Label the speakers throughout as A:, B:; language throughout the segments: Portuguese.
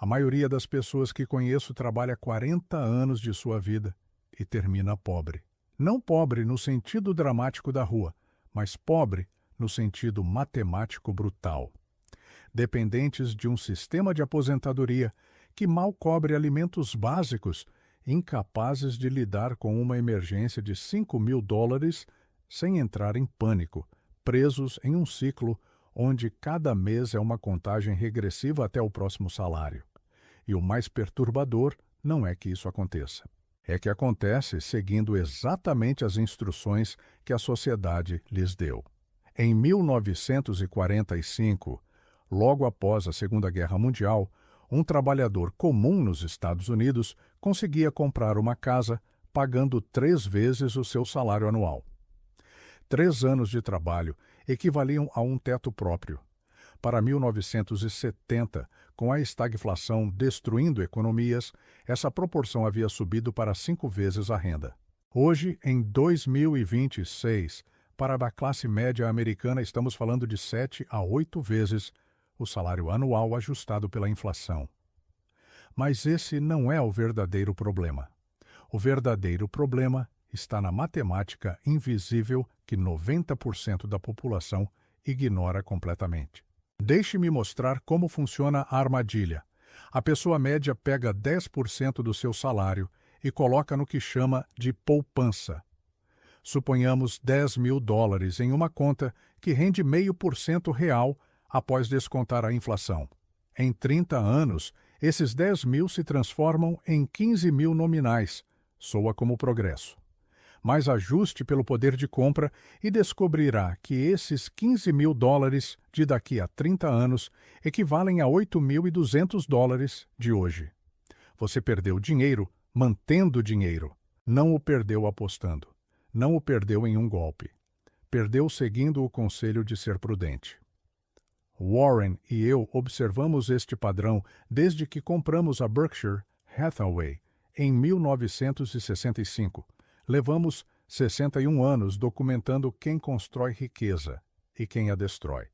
A: A maioria das pessoas que conheço trabalha 40 anos de sua vida e termina pobre. Não pobre no sentido dramático da rua, mas pobre no sentido matemático brutal. Dependentes de um sistema de aposentadoria que mal cobre alimentos básicos, incapazes de lidar com uma emergência de $5.000 sem entrar em pânico, presos em um ciclo onde cada mês é uma contagem regressiva até o próximo salário. E o mais perturbador não é que isso aconteça. É que acontece seguindo exatamente as instruções que a sociedade lhes deu. Em 1945, logo após a Segunda Guerra Mundial, um trabalhador comum nos Estados Unidos conseguia comprar uma casa pagando 3 vezes o seu salário anual. 3 anos de trabalho equivaliam a um teto próprio. Para 1970, com a estagflação destruindo economias, essa proporção havia subido para 5 vezes a renda. Hoje, em 2026, para a classe média americana, estamos falando de 7 a 8 vezes o salário anual ajustado pela inflação. Mas esse não é o verdadeiro problema. O verdadeiro problema está na matemática invisível que 90% da população ignora completamente. Deixe-me mostrar como funciona a armadilha. A pessoa média pega 10% do seu salário e coloca no que chama de poupança. Suponhamos $10.000 em uma conta que rende 0,5% real após descontar a inflação. Em 30 anos, esses 10.000 se transformam em 15.000 nominais. Soa como progresso. Mas ajuste pelo poder de compra e descobrirá que esses $15.000 de daqui a 30 anos equivalem a $8.200 de hoje. Você perdeu dinheiro mantendo dinheiro. Não o perdeu apostando. Não o perdeu em um golpe. Perdeu seguindo o conselho de ser prudente. Warren e eu observamos este padrão desde que compramos a Berkshire Hathaway em 1965. Levamos 61 anos documentando quem constrói riqueza e quem a destrói.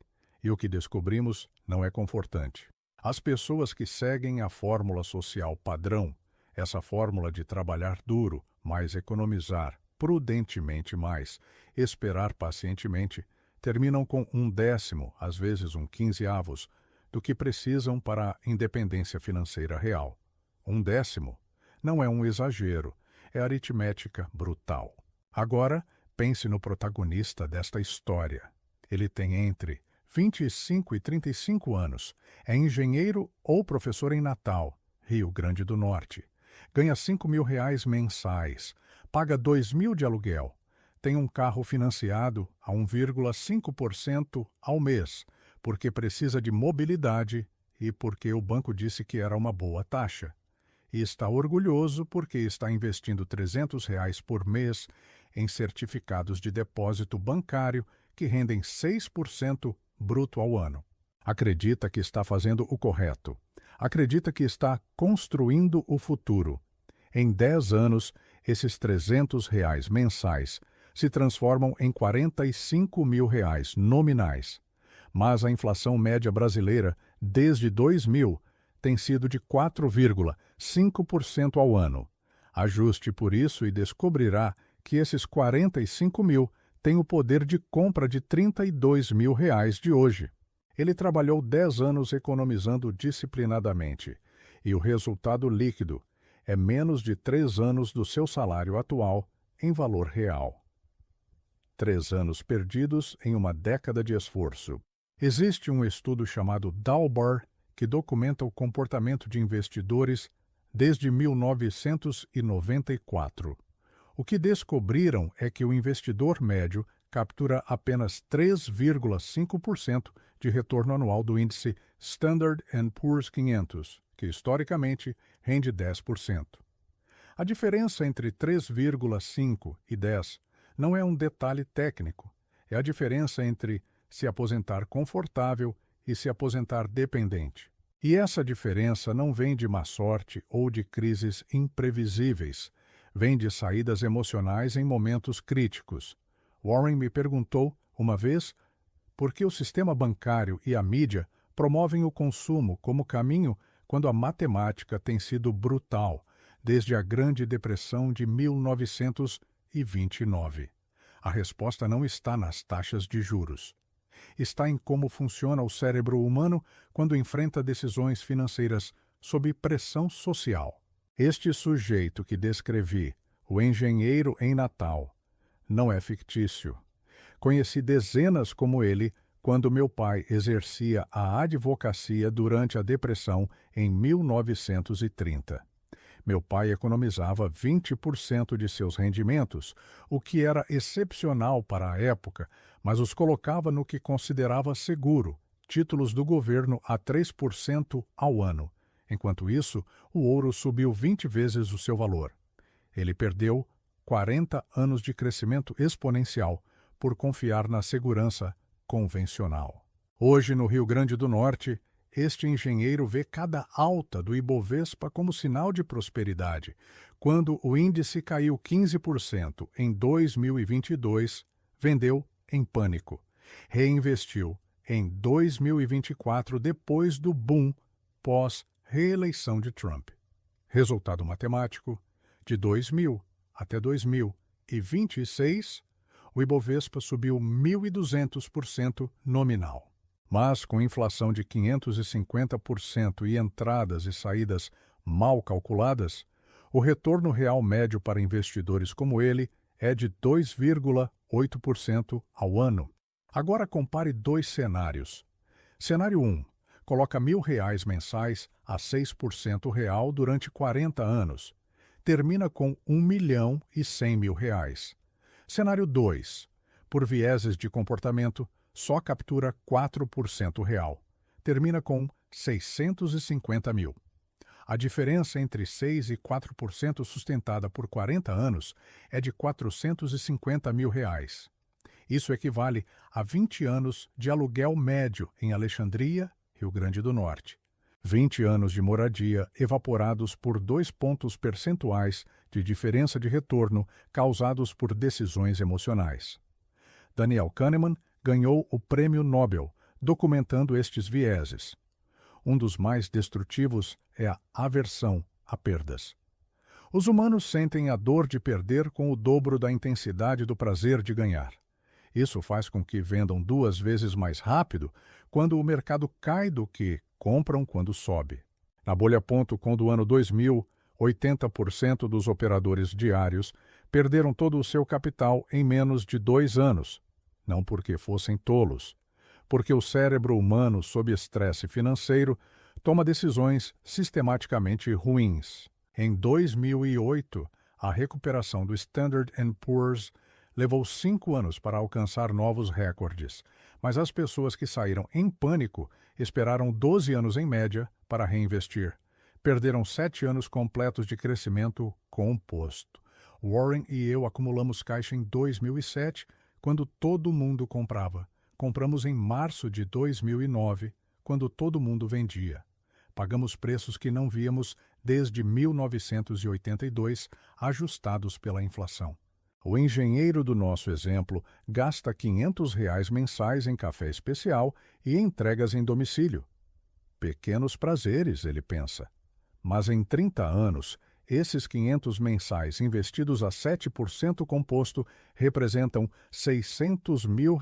A: E o que descobrimos não é confortante. As pessoas que seguem a fórmula social padrão, essa fórmula de trabalhar duro, mas economizar prudentemente mais, esperar pacientemente, terminam com 1/10, às vezes 1/15, do que precisam para a independência financeira real. 1/10 não é um exagero, é aritmética brutal. Agora, pense no protagonista desta história. Ele tem entre 25 e 35 anos, é engenheiro ou professor em Natal, Rio Grande do Norte. Ganha R$5.000 mensais, paga R$2.000 de aluguel, tem um carro financiado a 1,5% ao mês, porque precisa de mobilidade e porque o banco disse que era uma boa taxa. E está orgulhoso porque está investindo R$300 por mês em certificados de depósito bancário que rendem 6% bruto ao ano. Acredita que está fazendo o correto. Acredita que está construindo o futuro. Em 10 anos, esses R$300 mensais se transformam em R$45.000 nominais. Mas a inflação média brasileira, desde 2000, tem sido de 4,5% ao ano. Ajuste por isso e descobrirá que esses 45.000 têm o poder de compra de R$32.000 de hoje. Ele trabalhou 10 anos economizando disciplinadamente, e o resultado líquido é menos de 3 anos do seu salário atual em valor real. 3 anos perdidos em uma década de esforço. Existe um estudo chamado Dalbar que documenta o comportamento de investidores desde 1994. O que descobriram é que o investidor médio captura apenas 3,5% de retorno anual do índice Standard & Poor's 500, que historicamente rende 10%. A diferença entre 3,5 e 10 não é um detalhe técnico, é a diferença entre se aposentar confortável e se aposentar dependente. E essa diferença não vem de má sorte ou de crises imprevisíveis, vem de saídas emocionais em momentos críticos. Warren me perguntou, uma vez, por que o sistema bancário e a mídia promovem o consumo como caminho quando a matemática tem sido brutal desde a Grande Depressão de 1929? A resposta não está nas taxas de juros. Está em como funciona o cérebro humano quando enfrenta decisões financeiras sob pressão social. Este sujeito que descrevi, o engenheiro em Natal, não é fictício. Conheci dezenas como ele quando meu pai exercia a advocacia durante a Depressão em 1930. Meu pai economizava 20% de seus rendimentos, o que era excepcional para a época, mas os colocava no que considerava seguro, títulos do governo a 3% ao ano. Enquanto isso, o ouro subiu 20 vezes o seu valor. Ele perdeu 40 anos de crescimento exponencial por confiar na segurança convencional. Hoje, no Rio Grande do Norte, este engenheiro vê cada alta do Ibovespa como sinal de prosperidade. Quando o índice caiu 15% em 2022, vendeu em pânico. Reinvestiu em 2024 depois do boom pós-reeleição de Trump. Resultado matemático: de 2000 até 2026, o Ibovespa subiu 1.200% nominal. Mas, com inflação de 550% e entradas e saídas mal calculadas, o retorno real médio para investidores como ele é de 2,8% ao ano. Agora compare dois cenários. Cenário 1. Coloca R$ 1.000 mensais a 6% real durante 40 anos. Termina com R$ 1.100.000. Cenário 2. Por vieses de comportamento, só captura 4% real. Termina com 650 mil. A diferença entre 6% e 4% sustentada por 40 anos é de R$ 450 mil. Isso equivale a 20 anos de aluguel médio em Alexandria, Rio Grande do Norte. 20 anos de moradia evaporados por 2 pontos percentuais de diferença de retorno causados por decisões emocionais. Daniel Kahneman ganhou o Prêmio Nobel, documentando estes vieses. Um dos mais destrutivos é a aversão a perdas. Os humanos sentem a dor de perder com o dobro da intensidade do prazer de ganhar. Isso faz com que vendam 2 vezes mais rápido quando o mercado cai do que compram quando sobe. Na bolha.com do ano 2000, 80% dos operadores diários perderam todo o seu capital em menos de 2 anos. Não porque fossem tolos, porque o cérebro humano, sob estresse financeiro, toma decisões sistematicamente ruins. Em 2008, a recuperação do Standard & Poor's levou 5 anos para alcançar novos recordes, mas as pessoas que saíram em pânico esperaram 12 anos em média para reinvestir. Perderam 7 anos completos de crescimento composto. Warren e eu acumulamos caixa em 2007, quando todo mundo comprava. Compramos em março de 2009, quando todo mundo vendia. Pagamos preços que não víamos desde 1982, ajustados pela inflação. O engenheiro do nosso exemplo gasta R$ 500 mensais em café especial e entregas em domicílio. Pequenos prazeres, ele pensa. Mas em 30 anos, esses 500 mensais investidos a 7% composto representam R$ 600 mil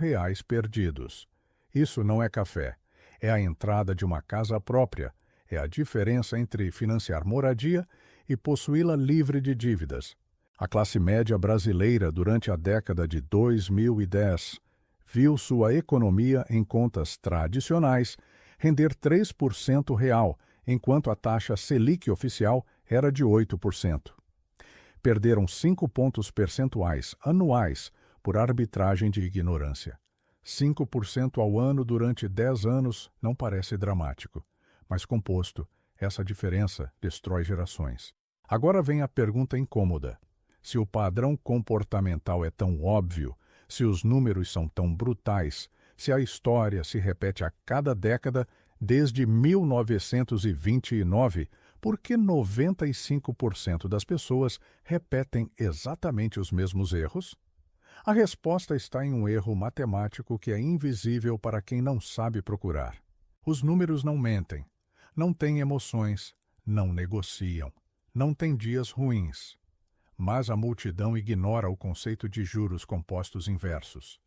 A: perdidos. Isso não é café. É a entrada de uma casa própria. É a diferença entre financiar moradia e possuí-la livre de dívidas. A classe média brasileira, durante a década de 2010, viu sua economia em contas tradicionais render 3% real, enquanto a taxa Selic oficial era de 8%. Perderam 5 pontos percentuais anuais por arbitragem de ignorância. 5% ao ano durante 10 anos não parece dramático, mas composto, essa diferença destrói gerações. Agora vem a pergunta incômoda. Se o padrão comportamental é tão óbvio, se os números são tão brutais, se a história se repete a cada década desde 1929, por que 95% das pessoas repetem exatamente os mesmos erros? A resposta está em um erro matemático que é invisível para quem não sabe procurar. Os números não mentem. não têm emoções, não negociam, não têm dias ruins. Mas a multidão ignora o conceito de juros compostos inversos.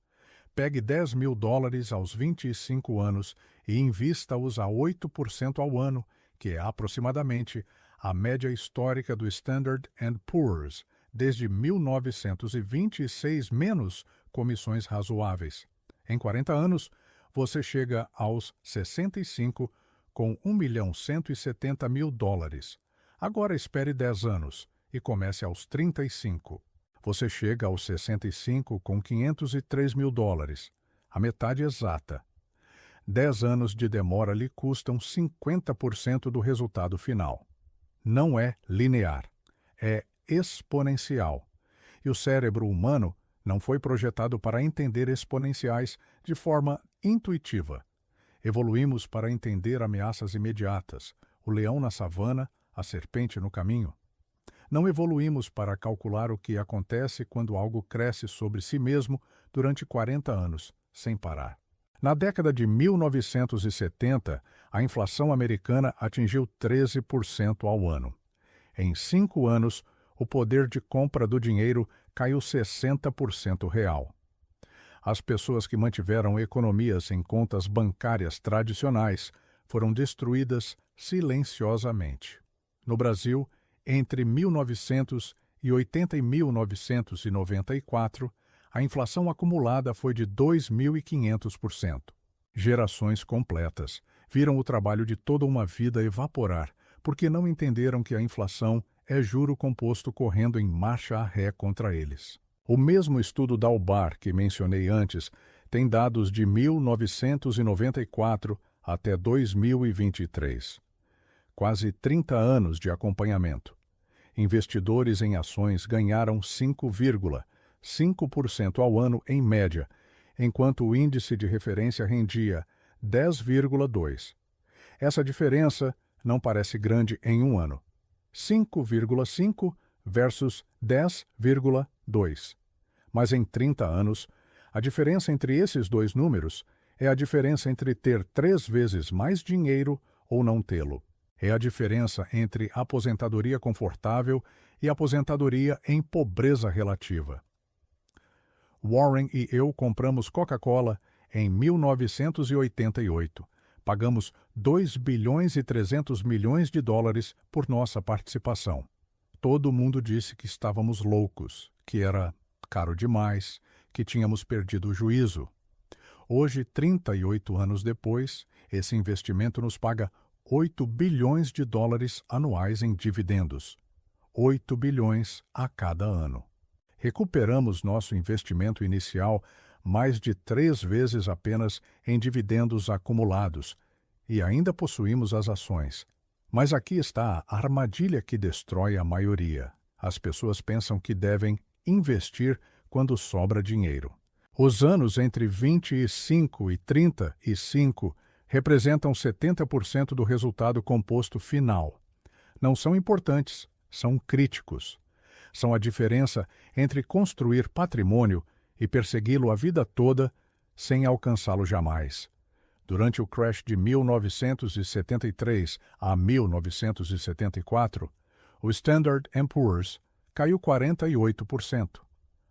A: Pegue $10.000 aos 25 anos e invista-os a 8% ao ano, que é aproximadamente a média histórica do Standard & Poor's, desde 1926 menos comissões razoáveis. Em 40 anos, você chega aos 65 com $1.170.000. Agora espere 10 anos e comece aos 35. Você chega aos 65 com $503.000, a metade exata. 10 anos de demora lhe custam 50% do resultado final. Não é linear, é exponencial. E o cérebro humano não foi projetado para entender exponenciais de forma intuitiva. Evoluímos para entender ameaças imediatas, o leão na savana, a serpente no caminho. Não evoluímos para calcular o que acontece quando algo cresce sobre si mesmo durante 40 anos, sem parar. Na década de 1970, a inflação americana atingiu 13% ao ano. Em 5 anos, o poder de compra do dinheiro caiu 60% real. As pessoas que mantiveram economias em contas bancárias tradicionais foram destruídas silenciosamente. No Brasil, entre 1980 e 1994, a inflação acumulada foi de 2.500%. Gerações completas viram o trabalho de toda uma vida evaporar, porque não entenderam que a inflação é juro composto correndo em marcha a ré contra eles. O mesmo estudo Dalbar que mencionei antes tem dados de 1994 até 2023. Quase 30 anos de acompanhamento. Investidores em ações ganharam 5,5% ao ano em média, enquanto o índice de referência rendia 10,2%. Essa diferença não parece grande em um ano. 5,5 versus 10,2. Mas em 30 anos, a diferença entre esses dois números é a diferença entre ter 3 vezes mais dinheiro ou não tê-lo. É a diferença entre aposentadoria confortável e aposentadoria em pobreza relativa. Warren e eu compramos Coca-Cola em 1988. Pagamos $2,3 bilhões por nossa participação. Todo mundo disse que estávamos loucos, que era caro demais, que tínhamos perdido o juízo. Hoje, 38 anos depois, esse investimento nos paga $8 bilhões anuais em dividendos. 8 bilhões a cada ano. Recuperamos nosso investimento inicial mais de 3 vezes apenas em dividendos acumulados e ainda possuímos as ações. Mas aqui está a armadilha que destrói a maioria. As pessoas pensam que devem investir quando sobra dinheiro. Os anos entre 25 e 35 representam 70% do resultado composto final. Não são importantes, são críticos. São a diferença entre construir patrimônio e persegui-lo a vida toda sem alcançá-lo jamais. Durante o crash de 1973 a 1974, o Standard & Poor's caiu 48%.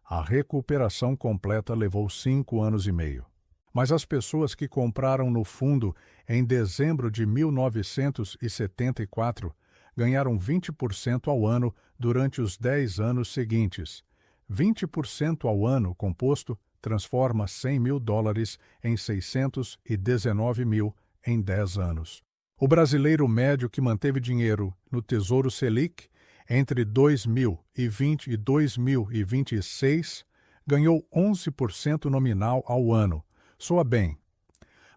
A: A recuperação completa levou 5 anos e meio. Mas as pessoas que compraram no fundo em dezembro de 1974 ganharam 20% ao ano durante os 10 anos seguintes. 20% ao ano composto transforma $100.000 em 619 mil em 10 anos. O brasileiro médio que manteve dinheiro no Tesouro Selic entre 2020 e 2026 ganhou 11% nominal ao ano. Soa bem,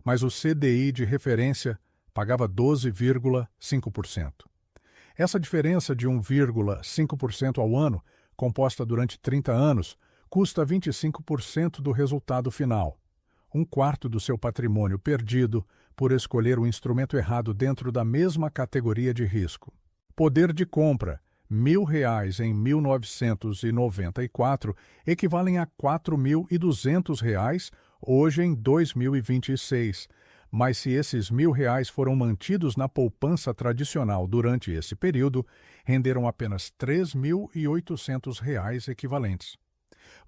A: mas o CDI de referência pagava 12,5%. Essa diferença de 1,5% ao ano, composta durante 30 anos, custa 25% do resultado final. 1/4 do seu patrimônio perdido por escolher o instrumento errado dentro da mesma categoria de risco. Poder de compra: R$1.000 em 1994 equivalem a R$4.200 hoje em 2026, Mas se esses R$ 1.000 foram mantidos na poupança tradicional durante esse período, renderam apenas R$ 3.800 equivalentes.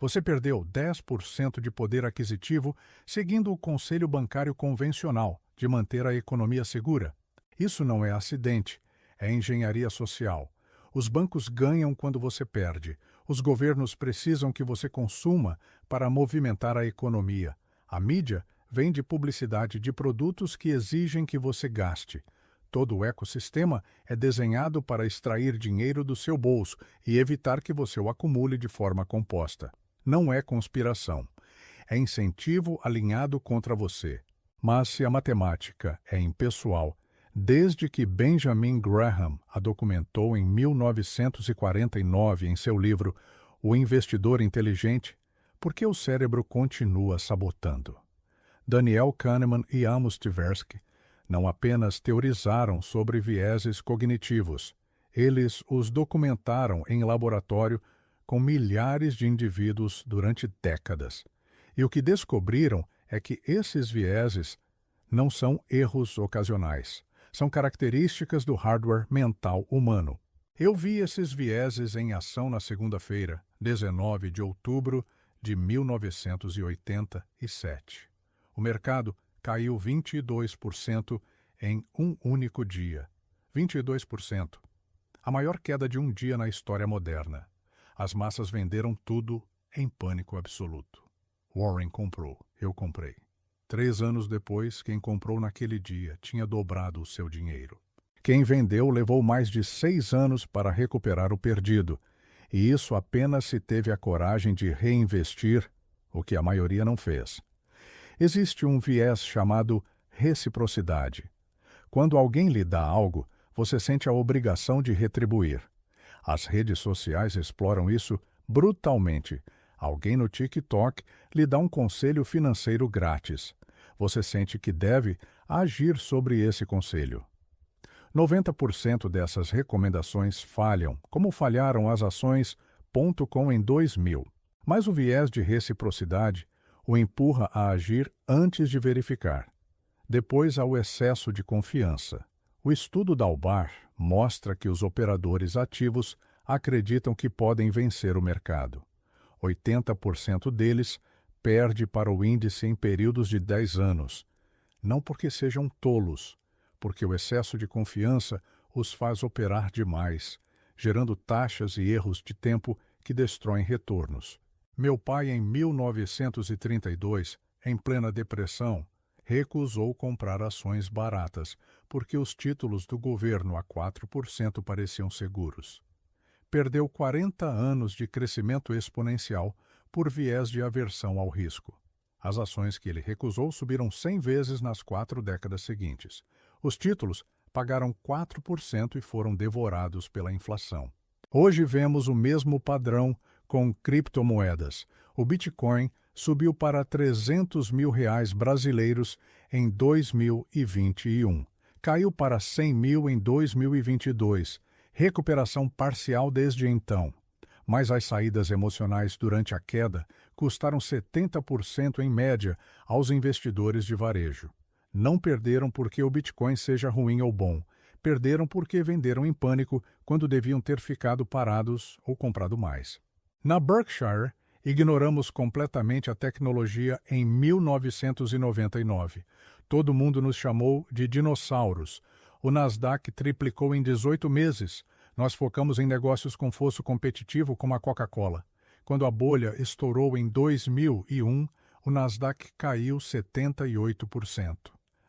A: Você perdeu 10% de poder aquisitivo seguindo o conselho bancário convencional de manter a economia segura. Isso não é acidente, é engenharia social. Os bancos ganham quando você perde. Os governos precisam que você consuma para movimentar a economia. A mídia vende publicidade de produtos que exigem que você gaste. Todo o ecossistema é desenhado para extrair dinheiro do seu bolso e evitar que você o acumule de forma composta. Não é conspiração. É incentivo alinhado contra você. Mas se a matemática é impessoal, desde que Benjamin Graham a documentou em 1949 em seu livro O Investidor Inteligente, por que o cérebro continua sabotando? Daniel Kahneman e Amos Tversky não apenas teorizaram sobre vieses cognitivos, eles os documentaram em laboratório com milhares de indivíduos durante décadas. E o que descobriram é que esses vieses não são erros ocasionais, são características do hardware mental humano. Eu vi esses vieses em ação na segunda-feira, 19 de outubro de 1987. O mercado caiu 22% em um único dia. 22%. A maior queda de um dia na história moderna. As massas venderam tudo em pânico absoluto. Warren comprou, eu comprei. 3 anos depois, quem comprou naquele dia tinha dobrado o seu dinheiro. Quem vendeu levou mais de 6 anos para recuperar o perdido, e isso apenas se teve a coragem de reinvestir, o que a maioria não fez. Existe um viés chamado reciprocidade. Quando alguém lhe dá algo, você sente a obrigação de retribuir. As redes sociais exploram isso brutalmente. Alguém no TikTok lhe dá um conselho financeiro grátis. Você sente que deve agir sobre esse conselho. 90% dessas recomendações falham, como falharam as ações.com em 2000. Mas o viés de reciprocidade o empurra a agir antes de verificar. Depois há o excesso de confiança. O estudo Dalbar mostra que os operadores ativos acreditam que podem vencer o mercado. 80% deles perde para o índice em períodos de 10 anos. Não porque sejam tolos, porque o excesso de confiança os faz operar demais, gerando taxas e erros de tempo que destroem retornos. Meu pai, em 1932, em plena depressão, recusou comprar ações baratas, porque os títulos do governo a 4% pareciam seguros. Perdeu 40 anos de crescimento exponencial por viés de aversão ao risco. As ações que ele recusou subiram 100 vezes nas 4 décadas seguintes. Os títulos pagaram 4% e foram devorados pela inflação. Hoje vemos o mesmo padrão com criptomoedas. O Bitcoin subiu para R$300 mil brasileiros em 2021. Caiu para 100 mil em 2022. Recuperação parcial desde então. Mas as saídas emocionais durante a queda custaram 70% em média aos investidores de varejo. Não perderam porque o Bitcoin seja ruim ou bom. Perderam porque venderam em pânico quando deviam ter ficado parados ou comprado mais. Na Berkshire, ignoramos completamente a tecnologia em 1999. Todo mundo nos chamou de dinossauros. O Nasdaq triplicou em 18 meses. Nós focamos em negócios com fosso competitivo como a Coca-Cola. Quando a bolha estourou em 2001, o Nasdaq caiu 78%.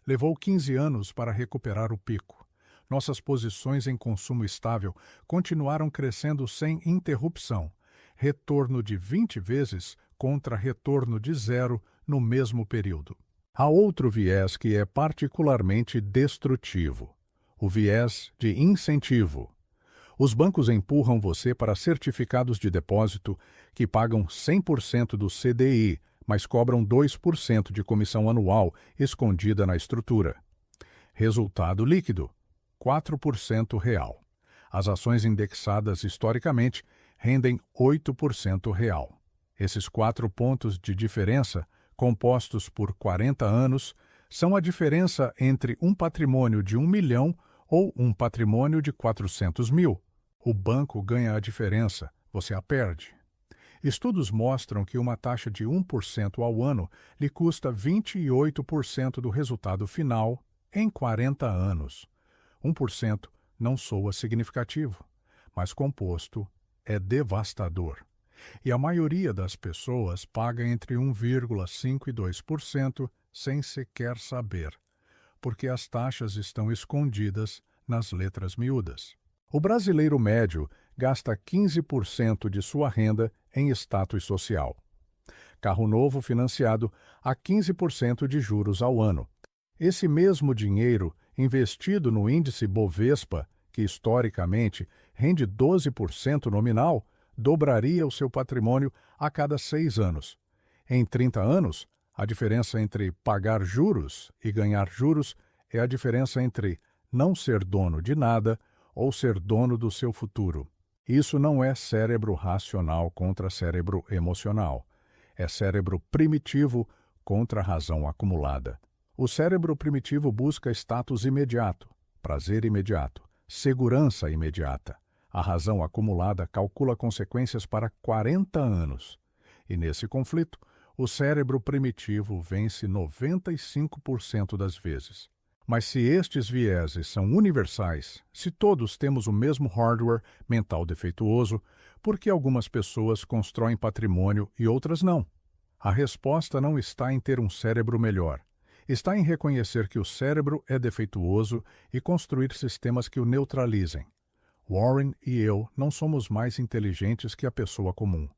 A: Levou 15 anos para recuperar o pico. Nossas posições em consumo estável continuaram crescendo sem interrupção. Retorno de 20 vezes contra retorno de 0 no mesmo período. Há outro viés que é particularmente destrutivo: o viés de incentivo. Os bancos empurram você para certificados de depósito que pagam 100% do CDI, mas cobram 2% de comissão anual escondida na estrutura. Resultado líquido: 4% real. As ações indexadas historicamente rendem 8% real. Esses 4 pontos de diferença, compostos por 40 anos, São a diferença entre um patrimônio de 1 milhão ou um patrimônio de 400 mil. O banco ganha a diferença, você a perde. Estudos mostram que uma taxa de 1% ao ano lhe custa 28% do resultado final em 40 anos. 1% não soa significativo, mas composto é devastador. E a maioria das pessoas paga entre 1,5% e 2% sem sequer saber, porque as taxas estão escondidas nas letras miúdas. O brasileiro médio gasta 15% de sua renda em status social. Carro novo financiado a 15% de juros ao ano. Esse mesmo dinheiro investido no índice Bovespa, que historicamente rende 12% nominal, dobraria o seu patrimônio a cada 6 anos. Em 30 anos, a diferença entre pagar juros e ganhar juros é a diferença entre não ser dono de nada ou ser dono do seu futuro. Isso não é cérebro racional contra cérebro emocional. É cérebro primitivo contra razão acumulada. O cérebro primitivo busca status imediato, prazer imediato, segurança imediata. A razão acumulada calcula consequências para 40 anos. E nesse conflito, o cérebro primitivo vence 95% das vezes. Mas se estes vieses são universais, se todos temos o mesmo hardware mental defeituoso, por que algumas pessoas constroem patrimônio e outras não? A resposta não está em ter um cérebro melhor. Está em reconhecer que o cérebro é defeituoso e construir sistemas que o neutralizem. Warren e eu não somos mais inteligentes que a pessoa comum.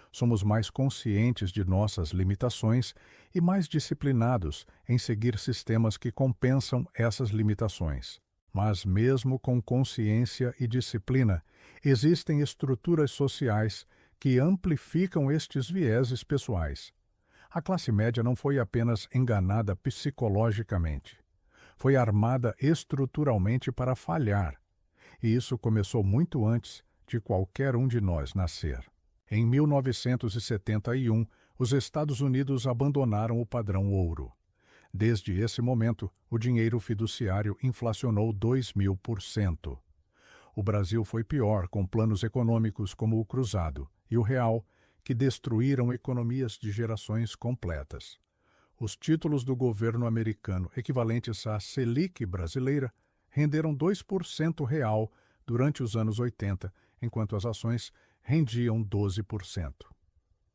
A: Somos mais conscientes de nossas limitações e mais disciplinados em seguir sistemas que compensam essas limitações. Mas mesmo com consciência e disciplina, existem estruturas sociais que amplificam estes vieses pessoais. A classe média não foi apenas enganada psicologicamente. Foi armada estruturalmente para falhar. E isso começou muito antes de qualquer um de nós nascer. Em 1971, os Estados Unidos abandonaram o padrão ouro. Desde esse momento, o dinheiro fiduciário inflacionou 2.000%. O Brasil foi pior, com planos econômicos como o Cruzado e o Real, que destruíram economias de gerações completas. Os títulos do governo americano, equivalentes à Selic brasileira, renderam 2% real durante os anos 80, enquanto as ações rendiam 12%.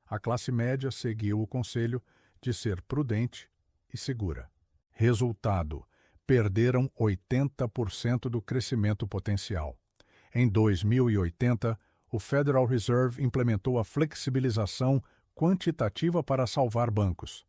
A: A classe média seguiu o conselho de ser prudente e segura. Resultado: perderam 80% do crescimento potencial. Em 2080, o Federal Reserve implementou a flexibilização quantitativa para salvar bancos.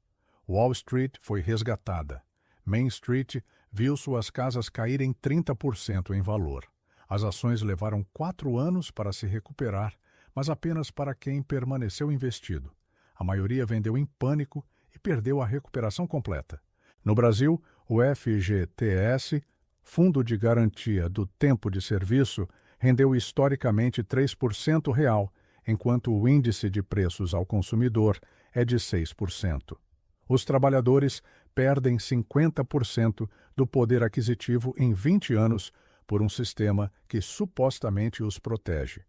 A: Wall Street foi resgatada. Main Street viu suas casas caírem 30% em valor. As ações levaram 4 anos para se recuperar, mas apenas para quem permaneceu investido. A maioria vendeu em pânico e perdeu a recuperação completa. No Brasil, o FGTS, Fundo de Garantia do Tempo de Serviço, rendeu historicamente 3% real, enquanto o índice de preços ao consumidor é de 6%. Os trabalhadores perdem 50% do poder aquisitivo em 20 anos por um sistema que supostamente os protege.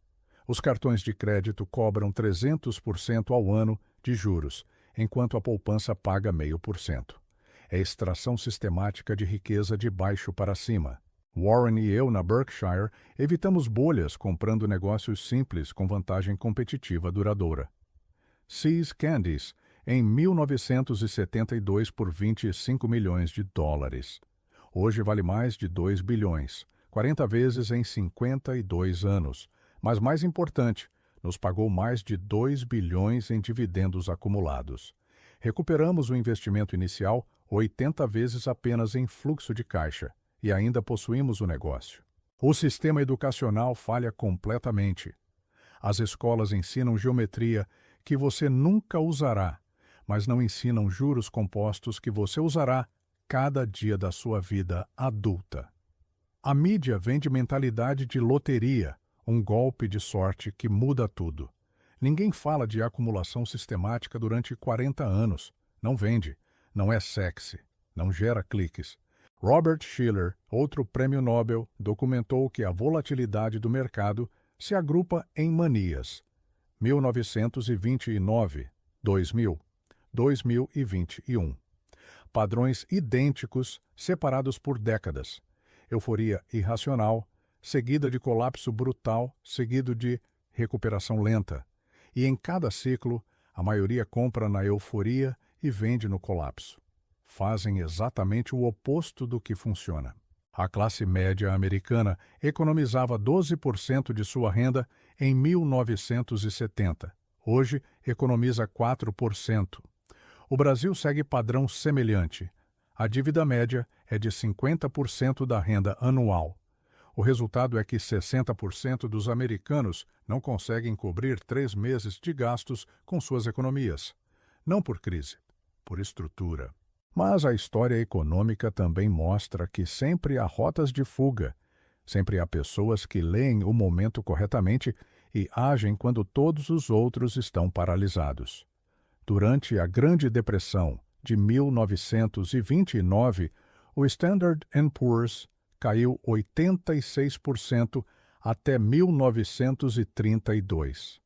A: Os cartões de crédito cobram 300% ao ano de juros, enquanto a poupança paga 0,5%. É extração sistemática de riqueza de baixo para cima. Warren e eu, na Berkshire, evitamos bolhas comprando negócios simples com vantagem competitiva duradoura. See's Candies, em 1972 por 25 milhões de dólares. Hoje vale mais de 2 bilhões, 40 vezes em 52 anos. Mas mais importante, nos pagou mais de 2 bilhões em dividendos acumulados. Recuperamos o investimento inicial 80 vezes apenas em fluxo de caixa e ainda possuímos o negócio. O sistema educacional falha completamente. As escolas ensinam geometria que você nunca usará, mas não ensinam juros compostos que você usará cada dia da sua vida adulta. A mídia vende mentalidade de loteria, um golpe de sorte que muda tudo. Ninguém fala de acumulação sistemática durante 40 anos. Não vende, não é sexy. não gera cliques. Robert Shiller, outro prêmio Nobel, documentou que a volatilidade do mercado se agrupa em manias. 1929, 2000, 2021. Padrões idênticos, separados por décadas. Euforia irracional, seguida de colapso brutal, seguido de recuperação lenta. E em cada ciclo, a maioria compra na euforia e vende no colapso. Fazem exatamente o oposto do que funciona. A classe média americana economizava 12% de sua renda em 1970. Hoje, economiza 4%. O Brasil segue padrão semelhante. A dívida média é de 50% da renda anual. O resultado é que 60% dos americanos não conseguem cobrir 3 meses de gastos com suas economias. Não por crise, por estrutura. Mas a história econômica também mostra que sempre há rotas de fuga. Sempre há pessoas que leem o momento corretamente e agem quando todos os outros estão paralisados. Durante a Grande Depressão de 1929, o Standard & Poor's caiu 86% até 1932.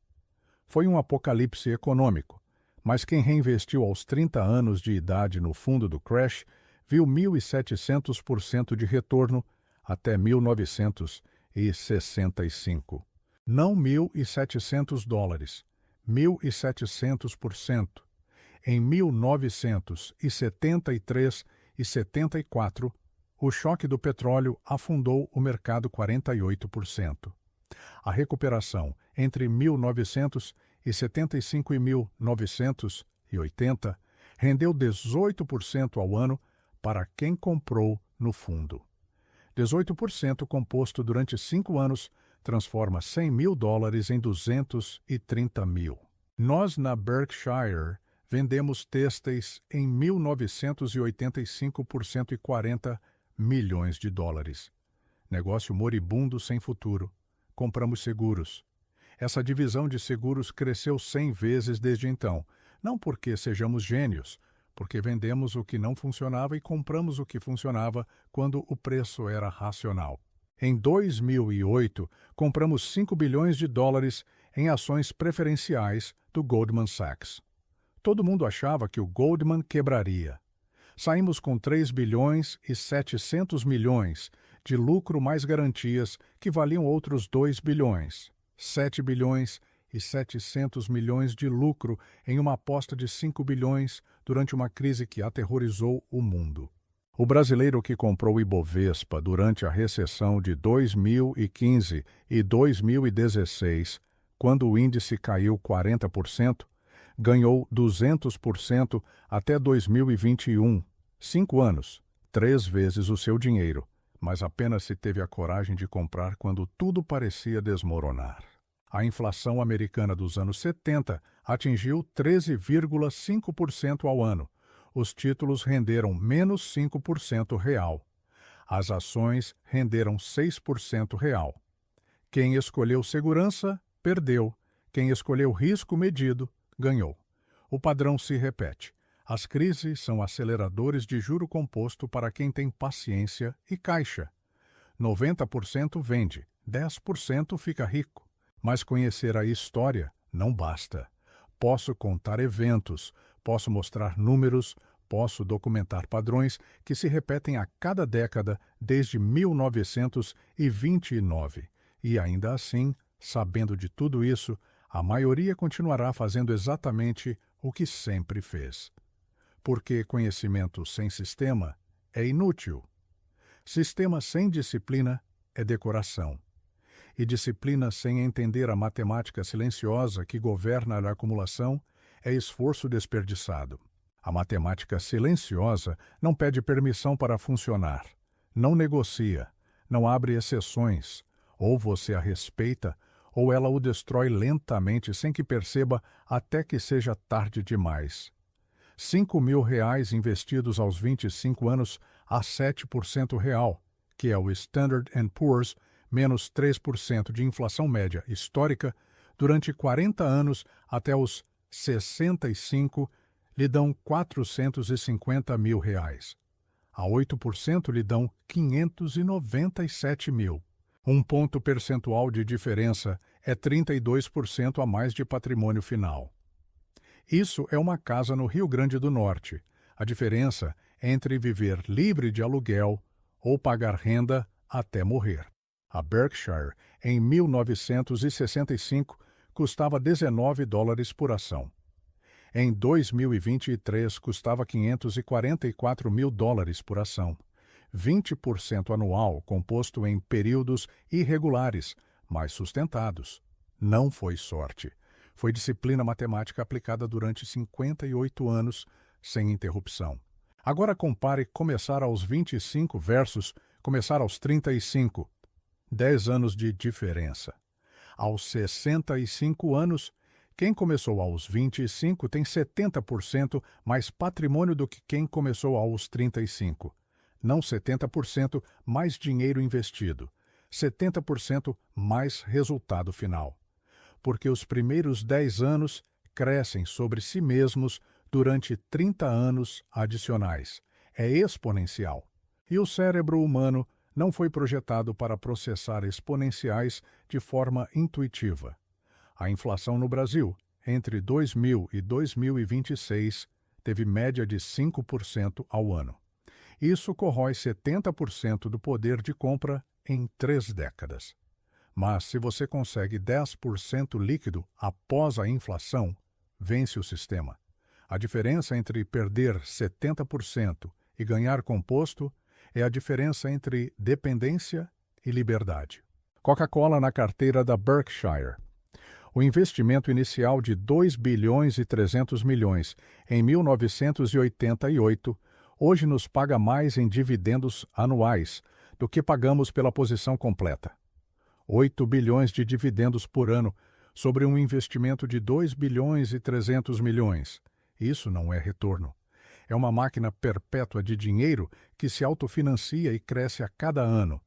A: Foi um apocalipse econômico, mas quem reinvestiu aos 30 anos de idade no fundo do crash viu 1.700% de retorno até 1965. Não $1.700, 1.700%. Em 1973 e 74, o choque do petróleo afundou o mercado 48%. A recuperação entre 1975 e 1980 rendeu 18% ao ano para quem comprou no fundo. 18% composto durante 5 anos transforma $100 mil em 230 mil. Nós, na Berkshire, vendemos têxteis em 1985 por $140 milhões. Negócio moribundo sem futuro. Compramos seguros. Essa divisão de seguros cresceu 100 vezes desde então. Não porque sejamos gênios, porque vendemos o que não funcionava e compramos o que funcionava quando o preço era racional. Em 2008, compramos $5 bilhões em ações preferenciais do Goldman Sachs. Todo mundo achava que o Goldman quebraria. Saímos com 3 bilhões e 700 milhões de lucro mais garantias que valiam outros 2 bilhões. 7 bilhões e 700 milhões de lucro em uma aposta de 5 bilhões durante uma crise que aterrorizou o mundo. O brasileiro que comprou o Ibovespa durante a recessão de 2015 e 2016, quando o índice caiu 40%, ganhou 200% até 2021, 5 anos, 3 vezes o seu dinheiro, mas apenas se teve a coragem de comprar quando tudo parecia desmoronar. A inflação americana dos anos 70 atingiu 13,5% ao ano. Os títulos renderam menos 5% real. As ações renderam 6% real. Quem escolheu segurança, perdeu. Quem escolheu risco medido, ganhou. O padrão se repete. As crises são aceleradores de juro composto para quem tem paciência e caixa. 90% vende, 10% fica rico. Mas conhecer a história não basta. Posso contar eventos, posso mostrar números, posso documentar padrões que se repetem a cada década desde 1929. E ainda assim, sabendo de tudo isso, a maioria continuará fazendo exatamente o que sempre fez. Porque conhecimento sem sistema é inútil. Sistema sem disciplina é decoração. E disciplina sem entender a matemática silenciosa que governa a acumulação é esforço desperdiçado. A matemática silenciosa não pede permissão para funcionar, não negocia, não abre exceções. Ou você a respeita, ou ela o destrói lentamente sem que perceba até que seja tarde demais. R$5.000 investidos aos 25 anos a 7% real, que é o Standard & Poor's, menos 3% de inflação média histórica, durante 40 anos até os 65, lhe dão R$450 mil. A 8% lhe dão 597 mil. Um ponto percentual de diferença é 32% a mais de patrimônio final. Isso é uma casa no Rio Grande do Norte. A diferença é entre viver livre de aluguel ou pagar renda até morrer. A Berkshire, em 1965, custava $19 por ação. Em 2023, custava $544 mil por ação. 20% anual, composto em períodos irregulares, mas sustentados. Não foi sorte. Foi disciplina matemática aplicada durante 58 anos, sem interrupção. Agora compare começar aos 25 versus começar aos 35. 10 anos de diferença. Aos 65 anos, quem começou aos 25 tem 70% mais patrimônio do que quem começou aos 35. Não 70% mais dinheiro investido. 70% mais resultado final. Porque os primeiros 10 anos crescem sobre si mesmos durante 30 anos adicionais. É exponencial. E o cérebro humano não foi projetado para processar exponenciais de forma intuitiva. A inflação no Brasil, entre 2000 e 2026, teve média de 5% ao ano. Isso corrói 70% do poder de compra em 3 décadas. Mas se você consegue 10% líquido após a inflação, vence o sistema. A diferença entre perder 70% e ganhar composto é a diferença entre dependência e liberdade. Coca-Cola na carteira da Berkshire. O investimento inicial de 2 bilhões e 300 milhões em 1988 hoje nos paga mais em dividendos anuais do que pagamos pela posição completa. 8 bilhões de dividendos por ano sobre um investimento de 2 bilhões e 300 milhões. Isso não é retorno. É uma máquina perpétua de dinheiro que se autofinancia e cresce a cada ano.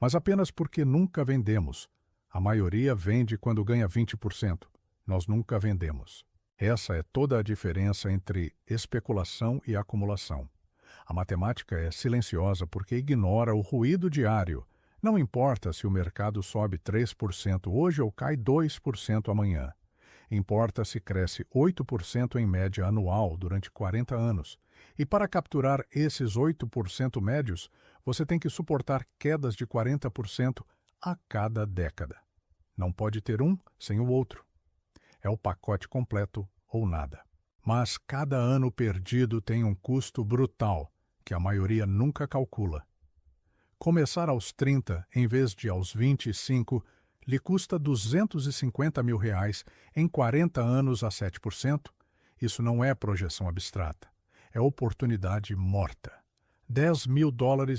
A: Mas apenas porque nunca vendemos. A maioria vende quando ganha 20%. Nós nunca vendemos. Essa é toda a diferença entre especulação e acumulação. A matemática é silenciosa porque ignora o ruído diário. Não importa se o mercado sobe 3% hoje ou cai 2% amanhã. Importa se cresce 8% em média anual durante 40 anos. E para capturar esses 8% médios, você tem que suportar quedas de 40% a cada década. Não pode ter um sem o outro. É o pacote completo ou nada. Mas cada ano perdido tem um custo brutal, que a maioria nunca calcula. Começar aos 30 em vez de aos 25 lhe custa R$250 mil em 40 anos a 7%. Isso não é projeção abstrata. É oportunidade morta. $10 mil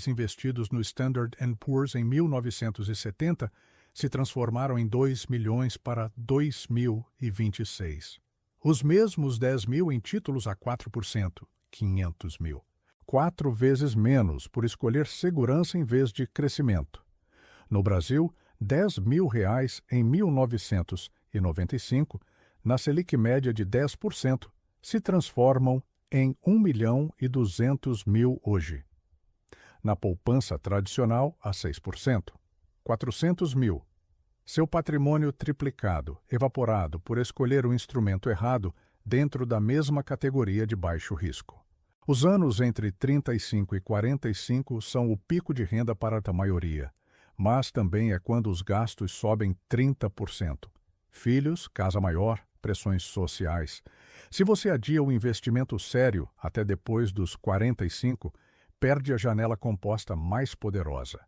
A: investidos no Standard & Poor's em 1970 se transformaram em 2 milhões para 2026. Os mesmos 10 mil em títulos a 4%, 500 mil. 4 vezes menos por escolher segurança em vez de crescimento. No Brasil, R$10 mil em 1995, na Selic média de 10%, se transformam em 1.200.000 hoje. Na poupança tradicional, a 6%, 400 mil. Seu patrimônio triplicado, evaporado por escolher o instrumento errado dentro da mesma categoria de baixo risco. Os anos entre 35 e 45 são o pico de renda para a maioria, mas também é quando os gastos sobem 30%. Filhos, casa maior, pressões sociais. Se você adia o investimento sério até depois dos 45, perde a janela composta mais poderosa.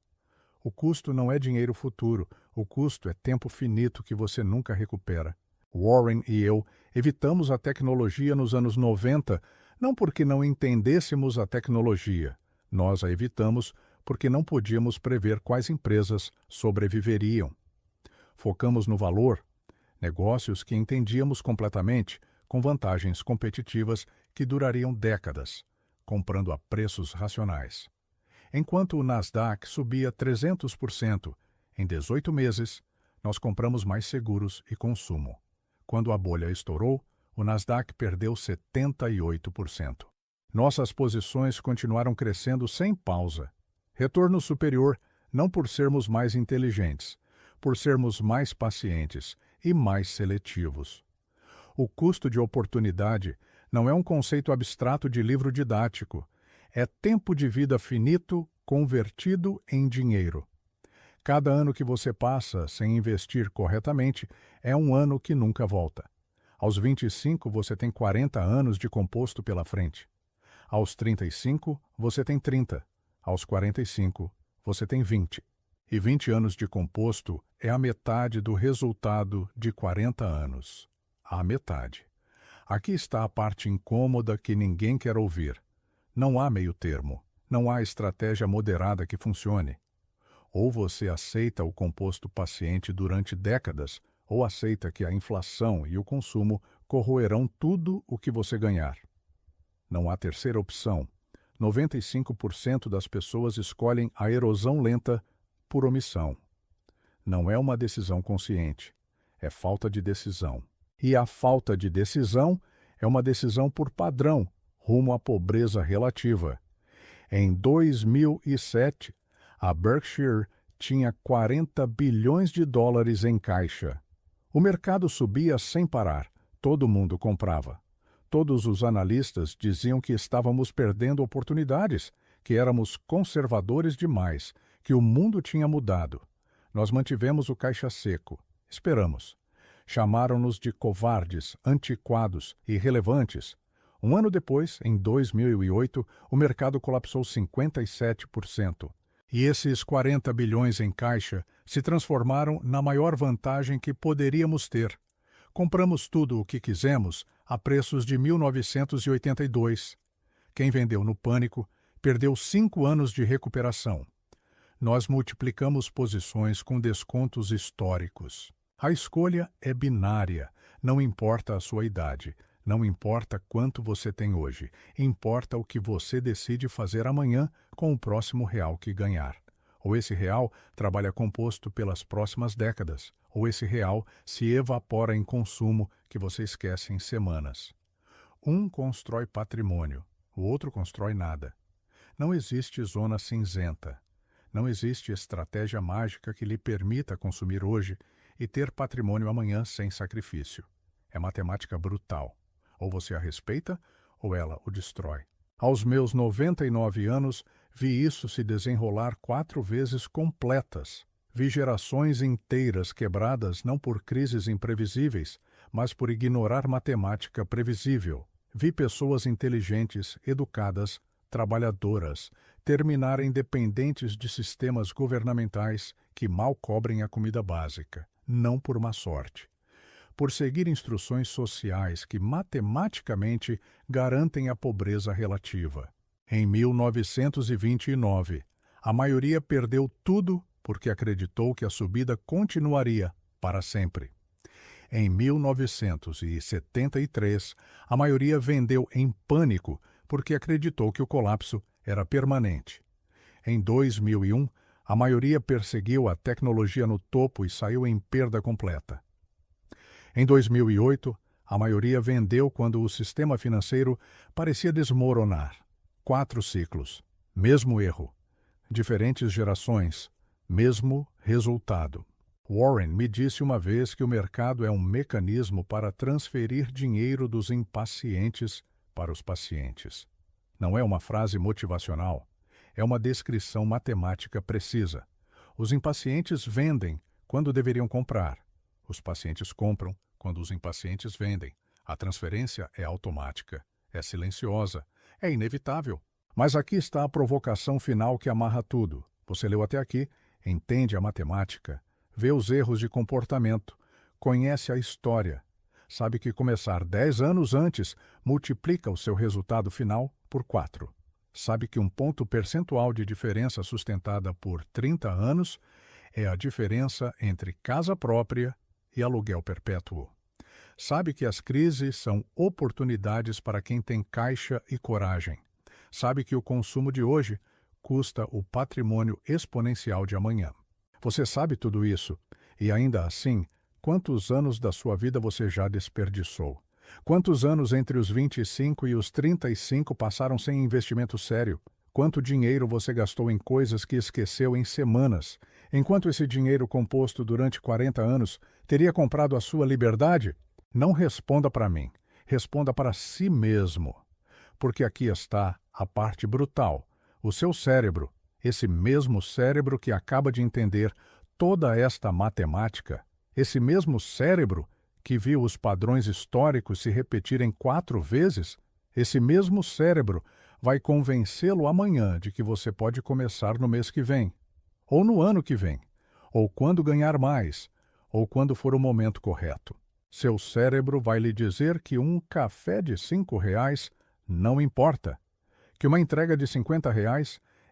A: O custo não é dinheiro futuro, o custo é tempo finito que você nunca recupera. Warren e eu evitamos a tecnologia nos anos 90, não porque não entendêssemos a tecnologia. Nós a evitamos porque não podíamos prever quais empresas sobreviveriam. Focamos no valor, negócios que entendíamos completamente, com vantagens competitivas que durariam décadas, comprando a preços racionais. Enquanto o Nasdaq subia 300%, em 18 meses, nós compramos mais seguros e consumo. Quando a bolha estourou, o Nasdaq perdeu 78%. Nossas posições continuaram crescendo sem pausa. Retorno superior não por sermos mais inteligentes, por sermos mais pacientes e mais seletivos. O custo de oportunidade não é um conceito abstrato de livro didático. É tempo de vida finito convertido em dinheiro. Cada ano que você passa sem investir corretamente é um ano que nunca volta. Aos 25, você tem 40 anos de composto pela frente. Aos 35, você tem 30. Aos 45, você tem 20. E 20 anos de composto é a metade do resultado de 40 anos. A metade. Aqui está a parte incômoda que ninguém quer ouvir. Não há meio termo. Não há estratégia moderada que funcione. Ou você aceita o composto paciente durante décadas, ou aceita que a inflação e o consumo corroerão tudo o que você ganhar. Não há terceira opção. 95% das pessoas escolhem a erosão lenta por omissão. Não é uma decisão consciente, é falta de decisão. E a falta de decisão é uma decisão por padrão, rumo à pobreza relativa. Em 2007, a Berkshire tinha 40 bilhões de dólares em caixa. O mercado subia sem parar, todo mundo comprava. Todos os analistas diziam que estávamos perdendo oportunidades, que éramos conservadores demais, que o mundo tinha mudado. Nós mantivemos o caixa seco. Esperamos. Chamaram-nos de covardes, antiquados, irrelevantes. Um ano depois, em 2008, o mercado colapsou 57%. E esses 40 bilhões em caixa se transformaram na maior vantagem que poderíamos ter. Compramos tudo o que quisemos a preços de 1982. Quem vendeu no pânico perdeu 5 anos de recuperação. Nós multiplicamos posições com descontos históricos. A escolha é binária, não importa a sua idade, não importa quanto você tem hoje, importa o que você decide fazer amanhã com o próximo real que ganhar. Ou esse real trabalha composto pelas próximas décadas, ou esse real se evapora em consumo que você esquece em semanas. Um constrói patrimônio, o outro constrói nada. Não existe zona cinzenta. Não existe estratégia mágica que lhe permita consumir hoje e ter patrimônio amanhã sem sacrifício. É matemática brutal. Ou você a respeita, ou ela o destrói. Aos meus 99 anos, vi isso se desenrolar 4 vezes completas. Vi gerações inteiras quebradas não por crises imprevisíveis, mas por ignorar matemática previsível. Vi pessoas inteligentes, educadas, trabalhadoras, terminarem dependentes de sistemas governamentais que mal cobrem a comida básica, não por má sorte. Por seguir instruções sociais que matematicamente garantem a pobreza relativa. Em 1929, a maioria perdeu tudo porque acreditou que a subida continuaria para sempre. Em 1973, a maioria vendeu em pânico porque acreditou que o colapso era permanente. Em 2001, a maioria perseguiu a tecnologia no topo e saiu em perda completa. Em 2008, a maioria vendeu quando o sistema financeiro parecia desmoronar. 4 ciclos, mesmo erro. Diferentes gerações, mesmo resultado. Warren me disse uma vez que o mercado é um mecanismo para transferir dinheiro dos impacientes para os pacientes. Não é uma frase motivacional, é uma descrição matemática precisa. Os impacientes vendem quando deveriam comprar. Os pacientes compram quando os impacientes vendem. A transferência é automática, é silenciosa, é inevitável. Mas aqui está a provocação final que amarra tudo. Você leu até aqui, entende a matemática, vê os erros de comportamento, conhece a história, sabe que começar 10 anos antes multiplica o seu resultado final por 4. Sabe que um ponto percentual de diferença sustentada por 30 anos é a diferença entre casa própria e aluguel perpétuo. Sabe que as crises são oportunidades para quem tem caixa e coragem. Sabe que o consumo de hoje custa o patrimônio exponencial de amanhã. Você sabe tudo isso, e ainda assim, quantos anos da sua vida você já desperdiçou? Quantos anos entre os 25 e os 35 passaram sem investimento sério? Quanto dinheiro você gastou em coisas que esqueceu em semanas, enquanto esse dinheiro composto durante 40 anos teria comprado a sua liberdade? Não responda para mim, responda para si mesmo. Porque aqui está a parte brutal. O seu cérebro, esse mesmo cérebro que acaba de entender toda esta matemática, esse mesmo cérebro que viu os padrões históricos se repetirem 4 vezes, esse mesmo cérebro vai convencê-lo amanhã de que você pode começar no mês que vem, ou no ano que vem, ou quando ganhar mais, ou quando for o momento correto. Seu cérebro vai lhe dizer que um café de R$ 5 não importa, que uma entrega de R$ 50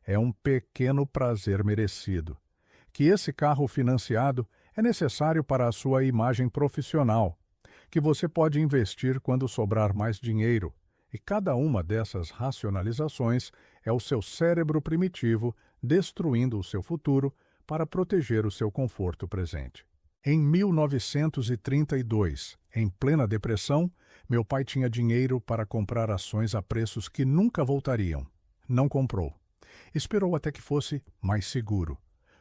A: é um pequeno prazer merecido, que esse carro financiado é necessário para a sua imagem profissional, que você pode investir quando sobrar mais dinheiro, e cada uma dessas racionalizações é o seu cérebro primitivo destruindo o seu futuro para proteger o seu conforto presente. Em 1932, em plena depressão, meu pai tinha dinheiro para comprar ações a preços que nunca voltariam. Não comprou. Esperou até que fosse mais seguro.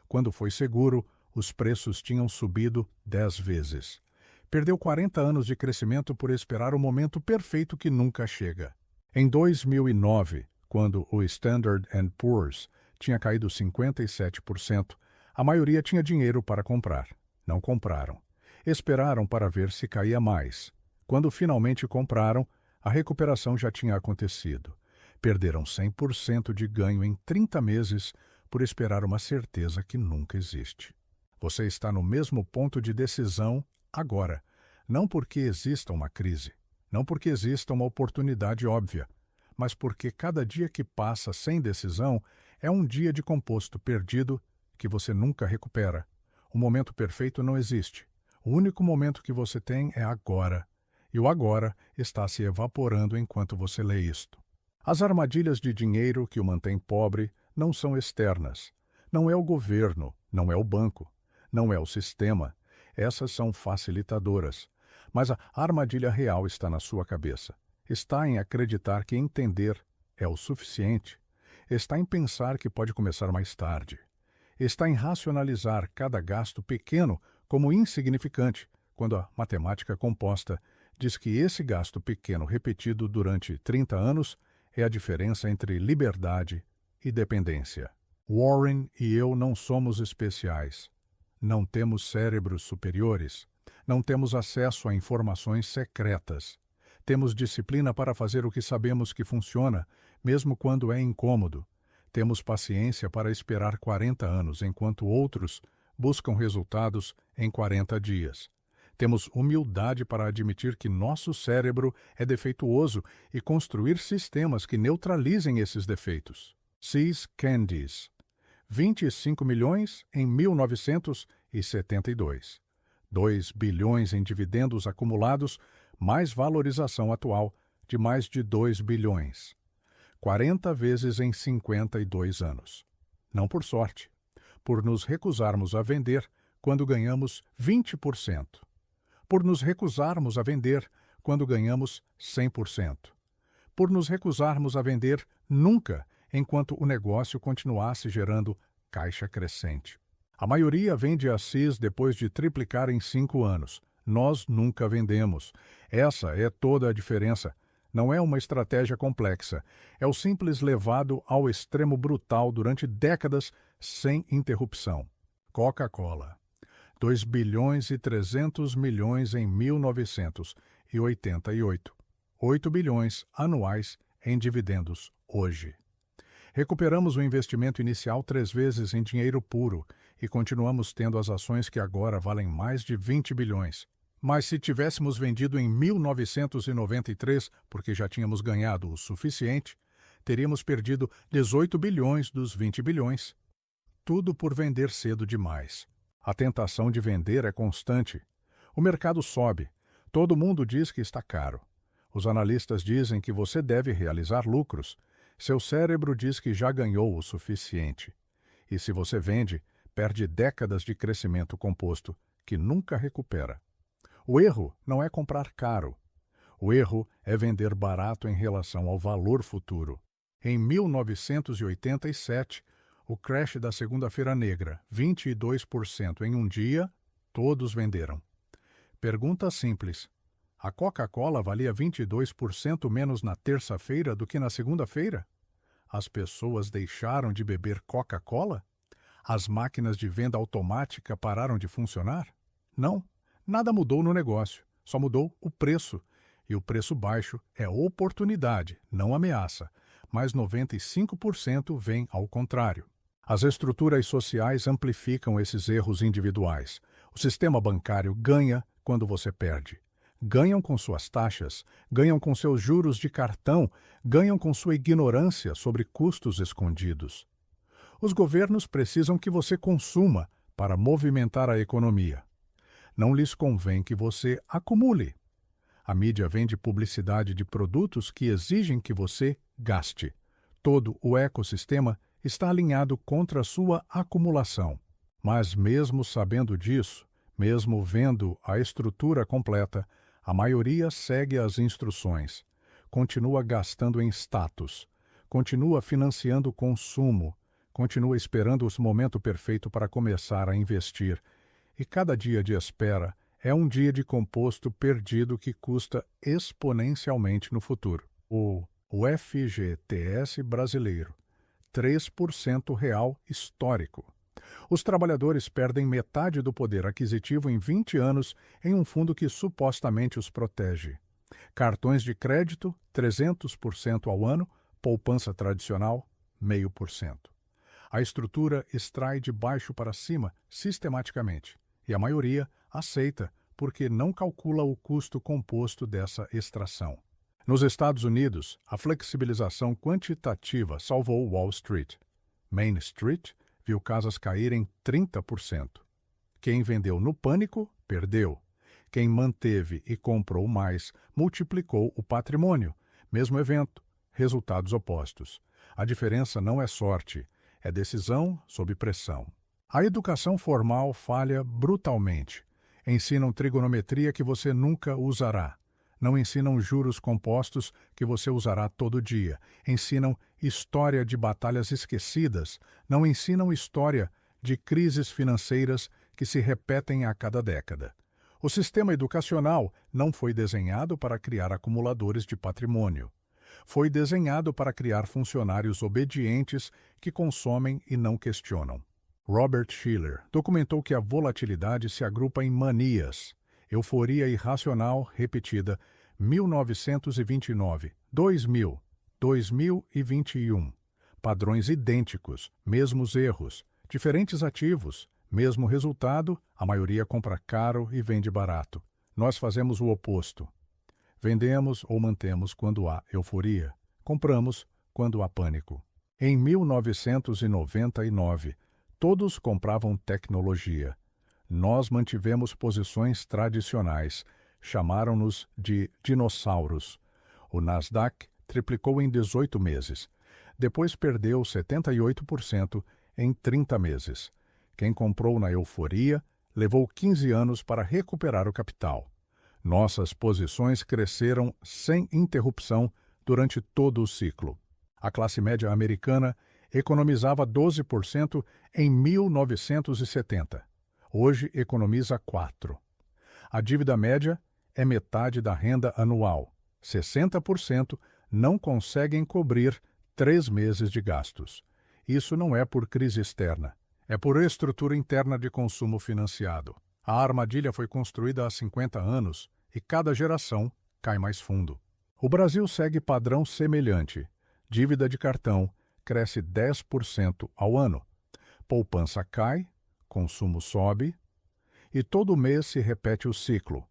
A: Quando foi seguro, os preços tinham subido 10 vezes. Perdeu 40 anos de crescimento por esperar o momento perfeito que nunca chega. Em 2009, quando o Standard & Poor's tinha caído 57%, a maioria tinha dinheiro para comprar. Não compraram. Esperaram para ver se caía mais. Quando finalmente compraram, a recuperação já tinha acontecido. Perderam 100% de ganho em 30 meses por esperar uma certeza que nunca existe. Você está no mesmo ponto de decisão agora, não porque exista uma crise, não porque exista uma oportunidade óbvia, mas porque cada dia que passa sem decisão é um dia de composto perdido que você nunca recupera. O momento perfeito não existe. O único momento que você tem é agora, e o agora está se evaporando enquanto você lê isto. As armadilhas de dinheiro que o mantém pobre não são externas. Não é o governo, não é o banco, não é o sistema. Essas são facilitadoras. Mas a armadilha real está na sua cabeça. Está em acreditar que entender é o suficiente. Está em pensar que pode começar mais tarde. Está em racionalizar cada gasto pequeno como insignificante, quando a matemática composta diz que esse gasto pequeno repetido durante 30 anos é a diferença entre liberdade e dependência. Warren e eu não somos especiais. Não temos cérebros superiores. Não temos acesso a informações secretas. Temos disciplina para fazer o que sabemos que funciona, mesmo quando é incômodo. Temos paciência para esperar 40 anos, enquanto outros buscam resultados em 40 dias. Temos humildade para admitir que nosso cérebro é defeituoso e construir sistemas que neutralizem esses defeitos. Seas Candies. 25 milhões em 1972. 2 bilhões em dividendos acumulados, mais valorização atual de mais de 2 bilhões. 40 vezes em 52 anos. Não por sorte, por nos recusarmos a vender quando ganhamos 20%. Por nos recusarmos a vender quando ganhamos 100%. Por nos recusarmos a vender nunca enquanto o negócio continuasse gerando caixa crescente. A maioria vende a CIS depois de triplicar em 5 anos. Nós nunca vendemos. Essa é toda a diferença. Não é uma estratégia complexa. É o simples levado ao extremo brutal durante décadas sem interrupção. Coca-Cola. 2 bilhões e 300 milhões em 1988. 8 bilhões anuais em dividendos hoje. Recuperamos o investimento inicial 3 vezes em dinheiro puro e continuamos tendo as ações que agora valem mais de 20 bilhões. Mas se tivéssemos vendido em 1993, porque já tínhamos ganhado o suficiente, teríamos perdido 18 bilhões dos 20 bilhões. Tudo por vender cedo demais. A tentação de vender é constante. O mercado sobe. Todo mundo diz que está caro. Os analistas dizem que você deve realizar lucros. Seu cérebro diz que já ganhou o suficiente. E se você vende, perde décadas de crescimento composto, que nunca recupera. O erro não é comprar caro. O erro é vender barato em relação ao valor futuro. Em 1987, o crash da Segunda-feira Negra, 22% em um dia, todos venderam. Pergunta simples: a Coca-Cola valia 22% menos na terça-feira do que na segunda-feira? As pessoas deixaram de beber Coca-Cola? As máquinas de venda automática pararam de funcionar? Não, nada mudou no negócio, só mudou o preço. E o preço baixo é oportunidade, não ameaça, mas 95% vem ao contrário. As estruturas sociais amplificam esses erros individuais. O sistema bancário ganha quando você perde. Ganham com suas taxas, ganham com seus juros de cartão, ganham com sua ignorância sobre custos escondidos. Os governos precisam que você consuma para movimentar a economia. Não lhes convém que você acumule. A mídia vende publicidade de produtos que exigem que você gaste. Todo o ecossistema está alinhado contra a sua acumulação. Mas mesmo sabendo disso, mesmo vendo a estrutura completa, a maioria segue as instruções, continua gastando em status, continua financiando o consumo, continua esperando o momento perfeito para começar a investir. E cada dia de espera é um dia de composto perdido que custa exponencialmente no futuro. O FGTS brasileiro, 3% real histórico. Os trabalhadores perdem metade do poder aquisitivo em 20 anos em um fundo que supostamente os protege. Cartões de crédito, 300% ao ano, poupança tradicional, 0,5%. A estrutura extrai de baixo para cima sistematicamente, e a maioria aceita porque não calcula o custo composto dessa extração. Nos Estados Unidos, a flexibilização quantitativa salvou Wall Street. Main Street viu casas caírem 30%. Quem vendeu no pânico, perdeu. Quem manteve e comprou mais, multiplicou o patrimônio. Mesmo evento, resultados opostos. A diferença não é sorte, é decisão sob pressão. A educação formal falha brutalmente. Ensinam trigonometria que você nunca usará. Não ensinam juros compostos que você usará todo dia. Ensinam história de batalhas esquecidas. Não ensinam história de crises financeiras que se repetem a cada década. O sistema educacional não foi desenhado para criar acumuladores de patrimônio. Foi desenhado para criar funcionários obedientes que consomem e não questionam. Robert Shiller documentou que a volatilidade se agrupa em manias. Euforia irracional repetida 1929, 2000, 2021. Padrões idênticos, mesmos erros, diferentes ativos, mesmo resultado, a maioria compra caro e vende barato. Nós fazemos o oposto. Vendemos ou mantemos quando há euforia. Compramos quando há pânico. Em 1999, todos compravam tecnologia. Nós mantivemos posições tradicionais. Chamaram-nos de dinossauros. O Nasdaq triplicou em 18 meses. Depois perdeu 78% em 30 meses. Quem comprou na euforia levou 15 anos para recuperar o capital. Nossas posições cresceram sem interrupção durante todo o ciclo. A classe média americana economizava 12% em 1970. Hoje economiza 4%. A dívida média é metade da renda anual. 60% não conseguem cobrir 3 meses de gastos. Isso não é por crise externa, é por estrutura interna de consumo financiado. A armadilha foi construída há 50 anos e cada geração cai mais fundo. O Brasil segue padrão semelhante. Dívida de cartão cresce 10% ao ano. Poupança cai, consumo sobe, e todo mês se repete o ciclo.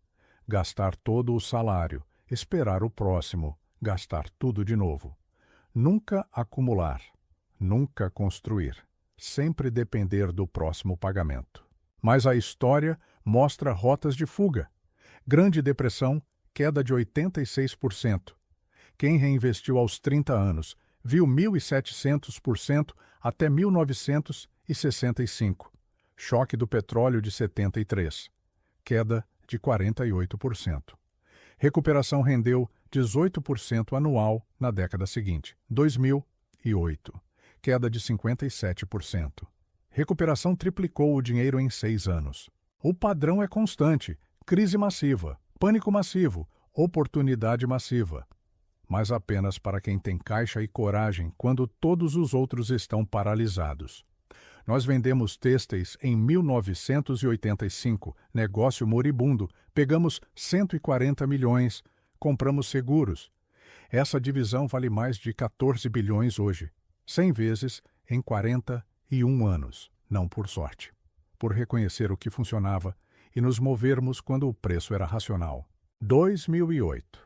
A: Gastar todo o salário, esperar o próximo, gastar tudo de novo. Nunca acumular, nunca construir, sempre depender do próximo pagamento. Mas a história mostra rotas de fuga. Grande Depressão, queda de 86%. Quem reinvestiu aos 30 anos viu 1.700% até 1965. Choque do petróleo de 73. Queda de 48%. Recuperação rendeu 18% anual na década seguinte, 2008, queda de 57%. Recuperação triplicou o dinheiro em 6 anos. O padrão é constante: crise massiva, pânico massivo, oportunidade massiva. Mas apenas para quem tem caixa e coragem quando todos os outros estão paralisados. Nós vendemos têxteis em 1985, negócio moribundo, pegamos 140 milhões, compramos seguros. Essa divisão vale mais de 14 bilhões hoje, 100 vezes em 41 anos, não por sorte, por reconhecer o que funcionava e nos movermos quando o preço era racional. 2008.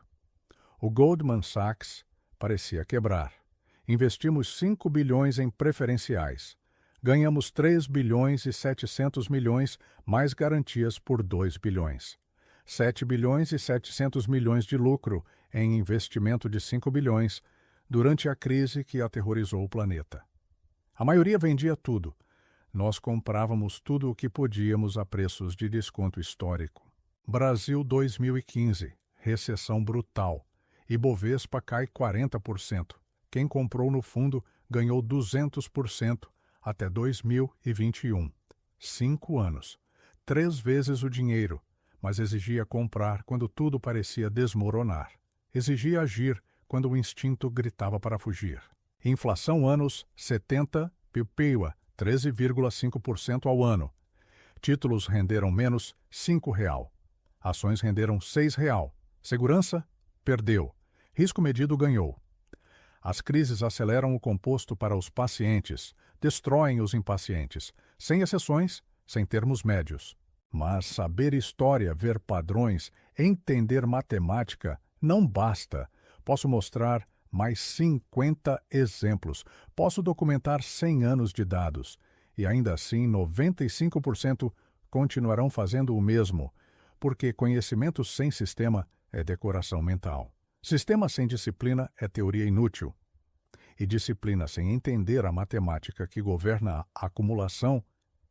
A: O Goldman Sachs parecia quebrar. Investimos 5 bilhões em preferenciais. Ganhamos 3 bilhões e 700 milhões, mais garantias por 2 bilhões. 7 bilhões e 700 milhões de lucro em investimento de 5 bilhões durante a crise que aterrorizou o planeta. A maioria vendia tudo. Nós comprávamos tudo o que podíamos a preços de desconto histórico. Brasil 2015, recessão brutal. Ibovespa cai 40%. Quem comprou no fundo ganhou 200% até 2021. 5 anos. 3 vezes o dinheiro, mas exigia comprar quando tudo parecia desmoronar. Exigia agir quando o instinto gritava para fugir. Inflação anos 70, PIPEWA, 13,5% ao ano. Títulos renderam menos R$5. Ações renderam R$6. Segurança? Perdeu. Risco medido ganhou. As crises aceleram o composto para os pacientes, destroem os impacientes, sem exceções, sem termos médios. Mas saber história, ver padrões, entender matemática, não basta. Posso mostrar mais 50 exemplos. Posso documentar 100 anos de dados. E ainda assim, 95% continuarão fazendo o mesmo, porque conhecimento sem sistema é decoração mental. Sistema sem disciplina é teoria inútil. E disciplina sem entender a matemática que governa a acumulação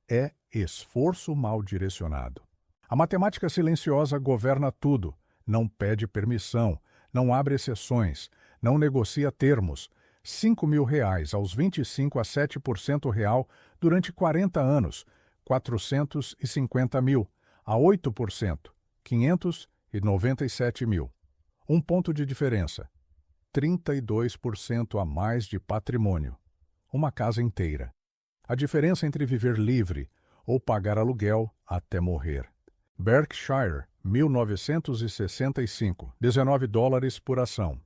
A: é esforço mal direcionado. A matemática silenciosa governa tudo, não pede permissão, não abre exceções, não negocia termos. R$5.000 aos 25 a 7% real durante 40 anos, 450 mil, a 8%, 597 mil. Um ponto de diferença, 32% a mais de patrimônio. Uma casa inteira. A diferença entre viver livre ou pagar aluguel até morrer. Berkshire, 1965, $19 por ação.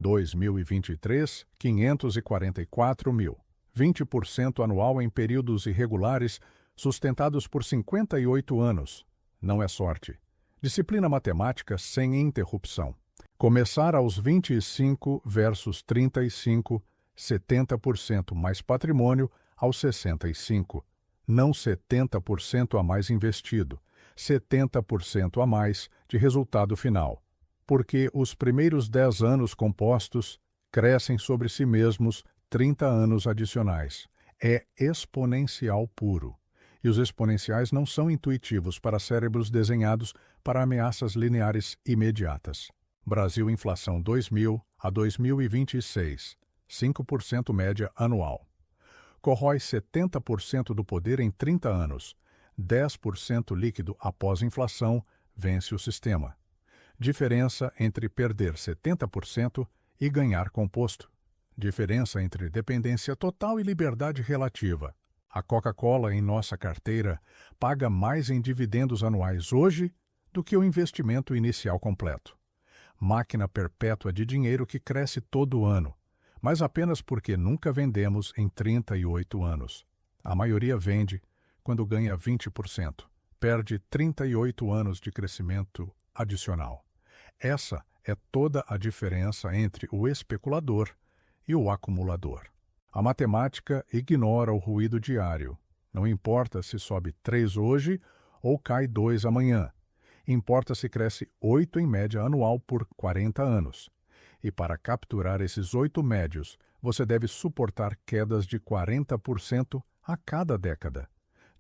A: 2023, 544 mil. 20% anual em períodos irregulares, sustentados por 58 anos. Não é sorte. Disciplina matemática sem interrupção. Começar aos 25 versus 35, 70% mais patrimônio aos 65. Não 70% a mais investido, 70% a mais de resultado final. Porque os primeiros 10 anos compostos crescem sobre si mesmos 30 anos adicionais. É exponencial puro. E os exponenciais não são intuitivos para cérebros desenhados para ameaças lineares imediatas. Brasil inflação 2000 a 2026, 5% média anual. Corrói 70% do poder em 30 anos. 10% líquido após inflação, vence o sistema. Diferença entre perder 70% e ganhar composto. Diferença entre dependência total e liberdade relativa. A Coca-Cola em nossa carteira paga mais em dividendos anuais hoje do que o investimento inicial completo. Máquina perpétua de dinheiro que cresce todo ano, mas apenas porque nunca vendemos em 38 anos. A maioria vende quando ganha 20%, perde 38 anos de crescimento adicional. Essa é toda a diferença entre o especulador e o acumulador. A matemática ignora o ruído diário. Não importa se sobe 3 hoje ou cai 2 amanhã. Importa se cresce 8 em média anual por 40 anos. E para capturar esses 8 médios, você deve suportar quedas de 40% a cada década.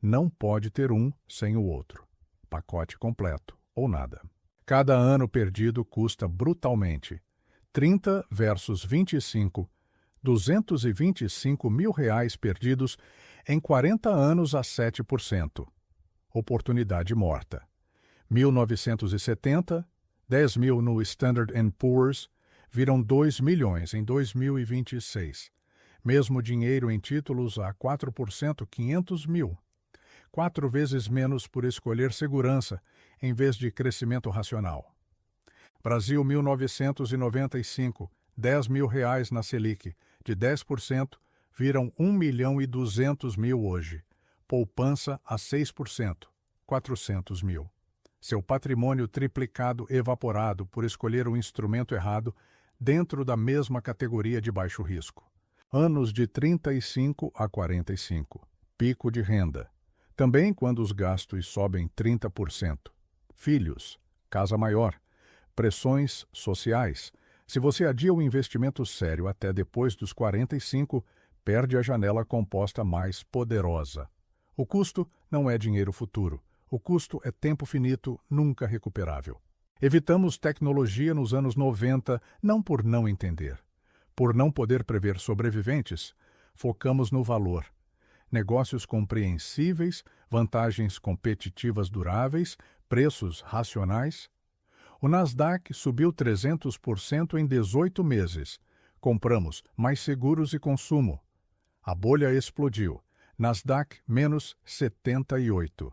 A: Não pode ter um sem o outro. Pacote completo ou nada. Cada ano perdido custa brutalmente. 30 versus 25, R$ 225 mil perdidos em 40 anos a 7%. Oportunidade morta. 1970, 10 mil no Standard Poor's, viram 2 milhões em 2026. Mesmo dinheiro em títulos a 4%, 500 mil. 4 vezes menos por escolher segurança em vez de crescimento racional. Brasil 1995, R$ 10 mil na Selic, de 10%, viram 1.200.000 hoje. Poupança a 6%, 400 mil. Seu patrimônio triplicado evaporado por escolher o instrumento errado dentro da mesma categoria de baixo risco. Anos de 35 a 45. Pico de renda. Também quando os gastos sobem 30%. Filhos, casa maior, pressões sociais. Se você adia o investimento sério até depois dos 45, perde a janela composta mais poderosa. O custo não é dinheiro futuro. O custo é tempo finito, nunca recuperável. Evitamos tecnologia nos anos 90 não por não entender. Por não poder prever sobreviventes, focamos no valor. Negócios compreensíveis, vantagens competitivas duráveis, preços racionais. O Nasdaq subiu 300% em 18 meses. Compramos mais seguros e consumo. A bolha explodiu. Nasdaq menos 78.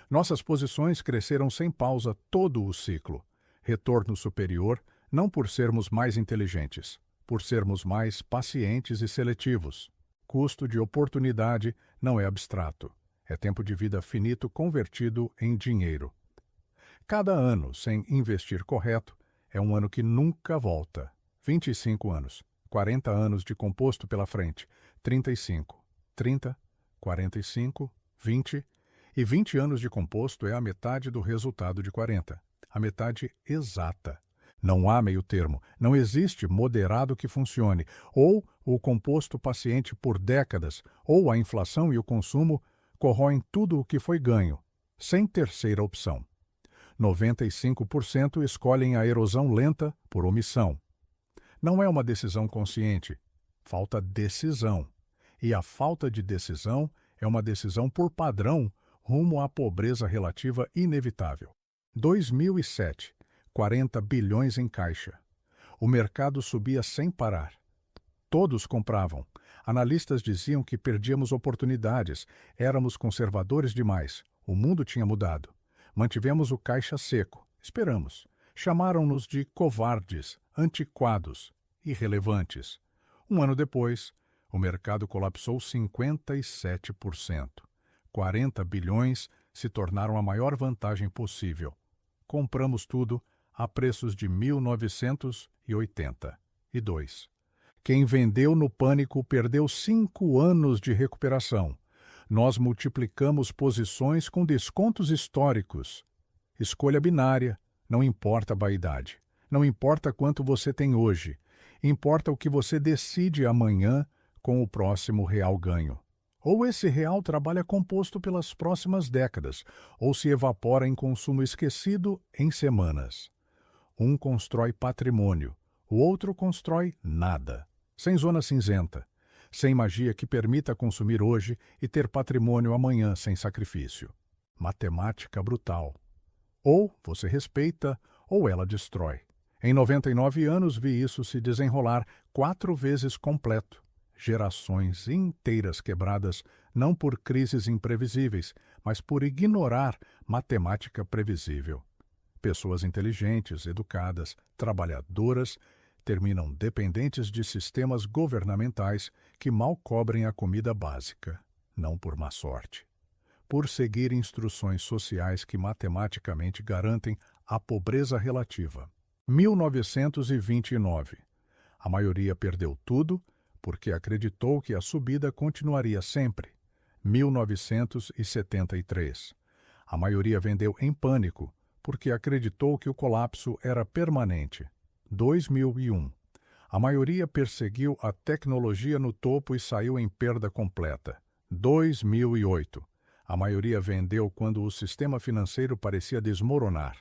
A: Nossas posições cresceram sem pausa todo o ciclo. Retorno superior, não por sermos mais inteligentes, por sermos mais pacientes e seletivos. Custo de oportunidade não é abstrato. É tempo de vida finito convertido em dinheiro. Cada ano sem investir correto é um ano que nunca volta. 25 anos, 40 anos de composto pela frente, 35, 30, 45, 20 e 20 anos de composto é a metade do resultado de 40. A metade exata. Não há meio termo, não existe moderado que funcione, ou o composto paciente por décadas, ou a inflação e o consumo corroem tudo o que foi ganho, sem terceira opção. 95% escolhem a erosão lenta por omissão. Não é uma decisão consciente, falta decisão. E a falta de decisão é uma decisão por padrão rumo à pobreza relativa inevitável. 2007, 40 bilhões em caixa. O mercado subia sem parar. Todos compravam. Analistas diziam que perdíamos oportunidades, éramos conservadores demais. O mundo tinha mudado. Mantivemos o caixa seco. Esperamos. Chamaram-nos de covardes, antiquados, irrelevantes. Um ano depois, o mercado colapsou 57%. 40 bilhões se tornaram a maior vantagem possível. Compramos tudo a preços de 1982. Quem vendeu no pânico perdeu 5 anos de recuperação. Nós multiplicamos posições com descontos históricos. Escolha binária, não importa a vaidade. Não importa quanto você tem hoje. Importa o que você decide amanhã com o próximo real ganho. Ou esse real trabalha composto pelas próximas décadas, ou se evapora em consumo esquecido em semanas. Um constrói patrimônio, o outro constrói nada, sem zona cinzenta, sem magia que permita consumir hoje e ter patrimônio amanhã sem sacrifício. Matemática brutal. Ou você respeita, ou ela destrói. Em 99 anos vi isso se desenrolar 4 vezes completo. Gerações inteiras quebradas não por crises imprevisíveis, mas por ignorar matemática previsível. Pessoas inteligentes, educadas, trabalhadoras, terminam dependentes de sistemas governamentais que mal cobrem a comida básica, não por má sorte. Por seguir instruções sociais que matematicamente garantem a pobreza relativa. 1929. A maioria perdeu tudo porque acreditou que a subida continuaria sempre. 1973. A maioria vendeu em pânico porque acreditou que o colapso era permanente. 2001. A maioria perseguiu a tecnologia no topo e saiu em perda completa. 2008. A maioria vendeu quando o sistema financeiro parecia desmoronar.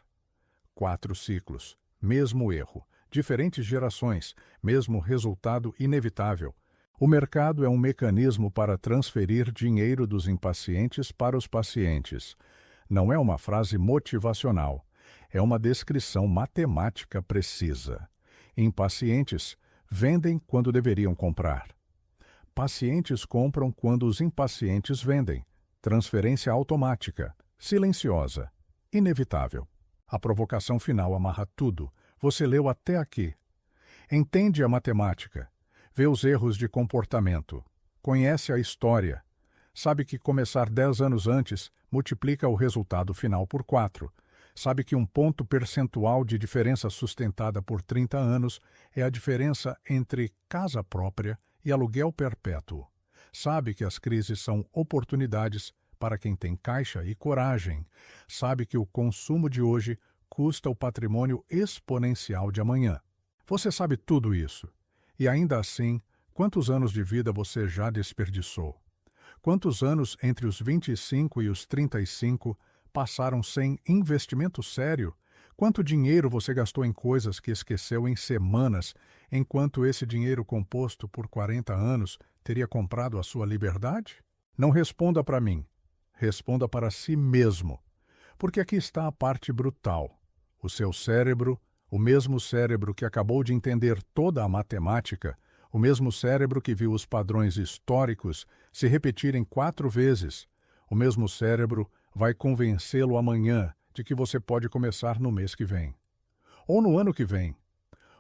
A: 4 ciclos, mesmo erro, diferentes gerações, mesmo resultado inevitável. O mercado é um mecanismo para transferir dinheiro dos impacientes para os pacientes. Não é uma frase motivacional, é uma descrição matemática precisa. Impacientes vendem quando deveriam comprar. Pacientes compram quando os impacientes vendem. Transferência automática, silenciosa, inevitável. A provocação final amarra tudo. Você leu até aqui. Entende a matemática. Vê os erros de comportamento. Conhece a história. Sabe que começar 10 anos antes multiplica o resultado final por 4. Sabe que um ponto percentual de diferença sustentada por 30 anos é a diferença entre casa própria e aluguel perpétuo. Sabe que as crises são oportunidades para quem tem caixa e coragem. Sabe que o consumo de hoje custa o patrimônio exponencial de amanhã. Você sabe tudo isso. E ainda assim, quantos anos de vida você já desperdiçou? Quantos anos entre os 25 e os 35 passaram sem investimento sério? Quanto dinheiro você gastou em coisas que esqueceu em semanas, enquanto esse dinheiro composto por 40 anos teria comprado a sua liberdade? Não responda para mim. Responda para si mesmo. Porque aqui está a parte brutal. O seu cérebro, o mesmo cérebro que acabou de entender toda a matemática, o mesmo cérebro que viu os padrões históricos se repetirem 4 vezes, o mesmo cérebro vai convencê-lo amanhã de que você pode começar no mês que vem. Ou no ano que vem.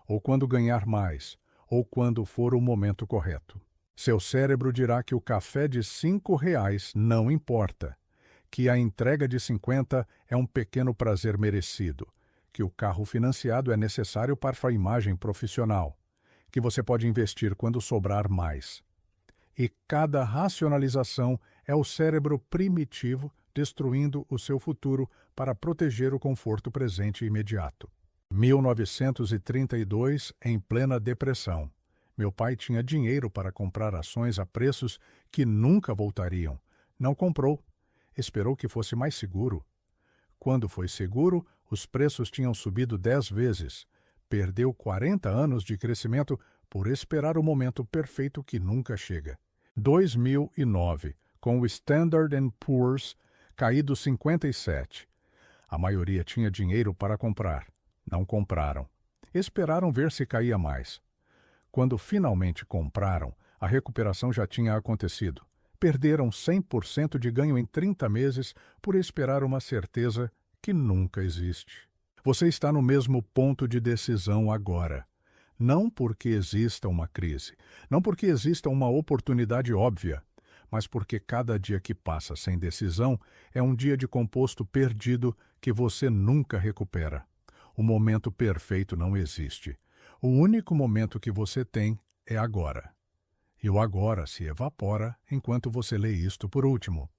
A: Ou quando ganhar mais. Ou quando for o momento correto. Seu cérebro dirá que o café de R$ 5 não importa, que a entrega de 50 é um pequeno prazer merecido, que o carro financiado é necessário para a imagem profissional, que você pode investir quando sobrar mais. E cada racionalização é o cérebro primitivo destruindo o seu futuro para proteger o conforto presente e imediato. 1932, em plena depressão. Meu pai tinha dinheiro para comprar ações a preços que nunca voltariam. Não comprou. Esperou que fosse mais seguro. Quando foi seguro, os preços tinham subido 10 vezes. Perdeu 40 anos de crescimento por esperar o momento perfeito que nunca chega. 2009, com o Standard & Poor's caído 57. A maioria tinha dinheiro para comprar. Não compraram. Esperaram ver se caía mais. Quando finalmente compraram, a recuperação já tinha acontecido. Perderam 100% de ganho em 30 meses por esperar uma certeza que nunca existe. Você está no mesmo ponto de decisão agora. Não porque exista uma crise, não porque exista uma oportunidade óbvia, mas porque cada dia que passa sem decisão é um dia de composto perdido que você nunca recupera. O momento perfeito não existe. O único momento que você tem é agora. E o agora se evapora enquanto você lê isto por último.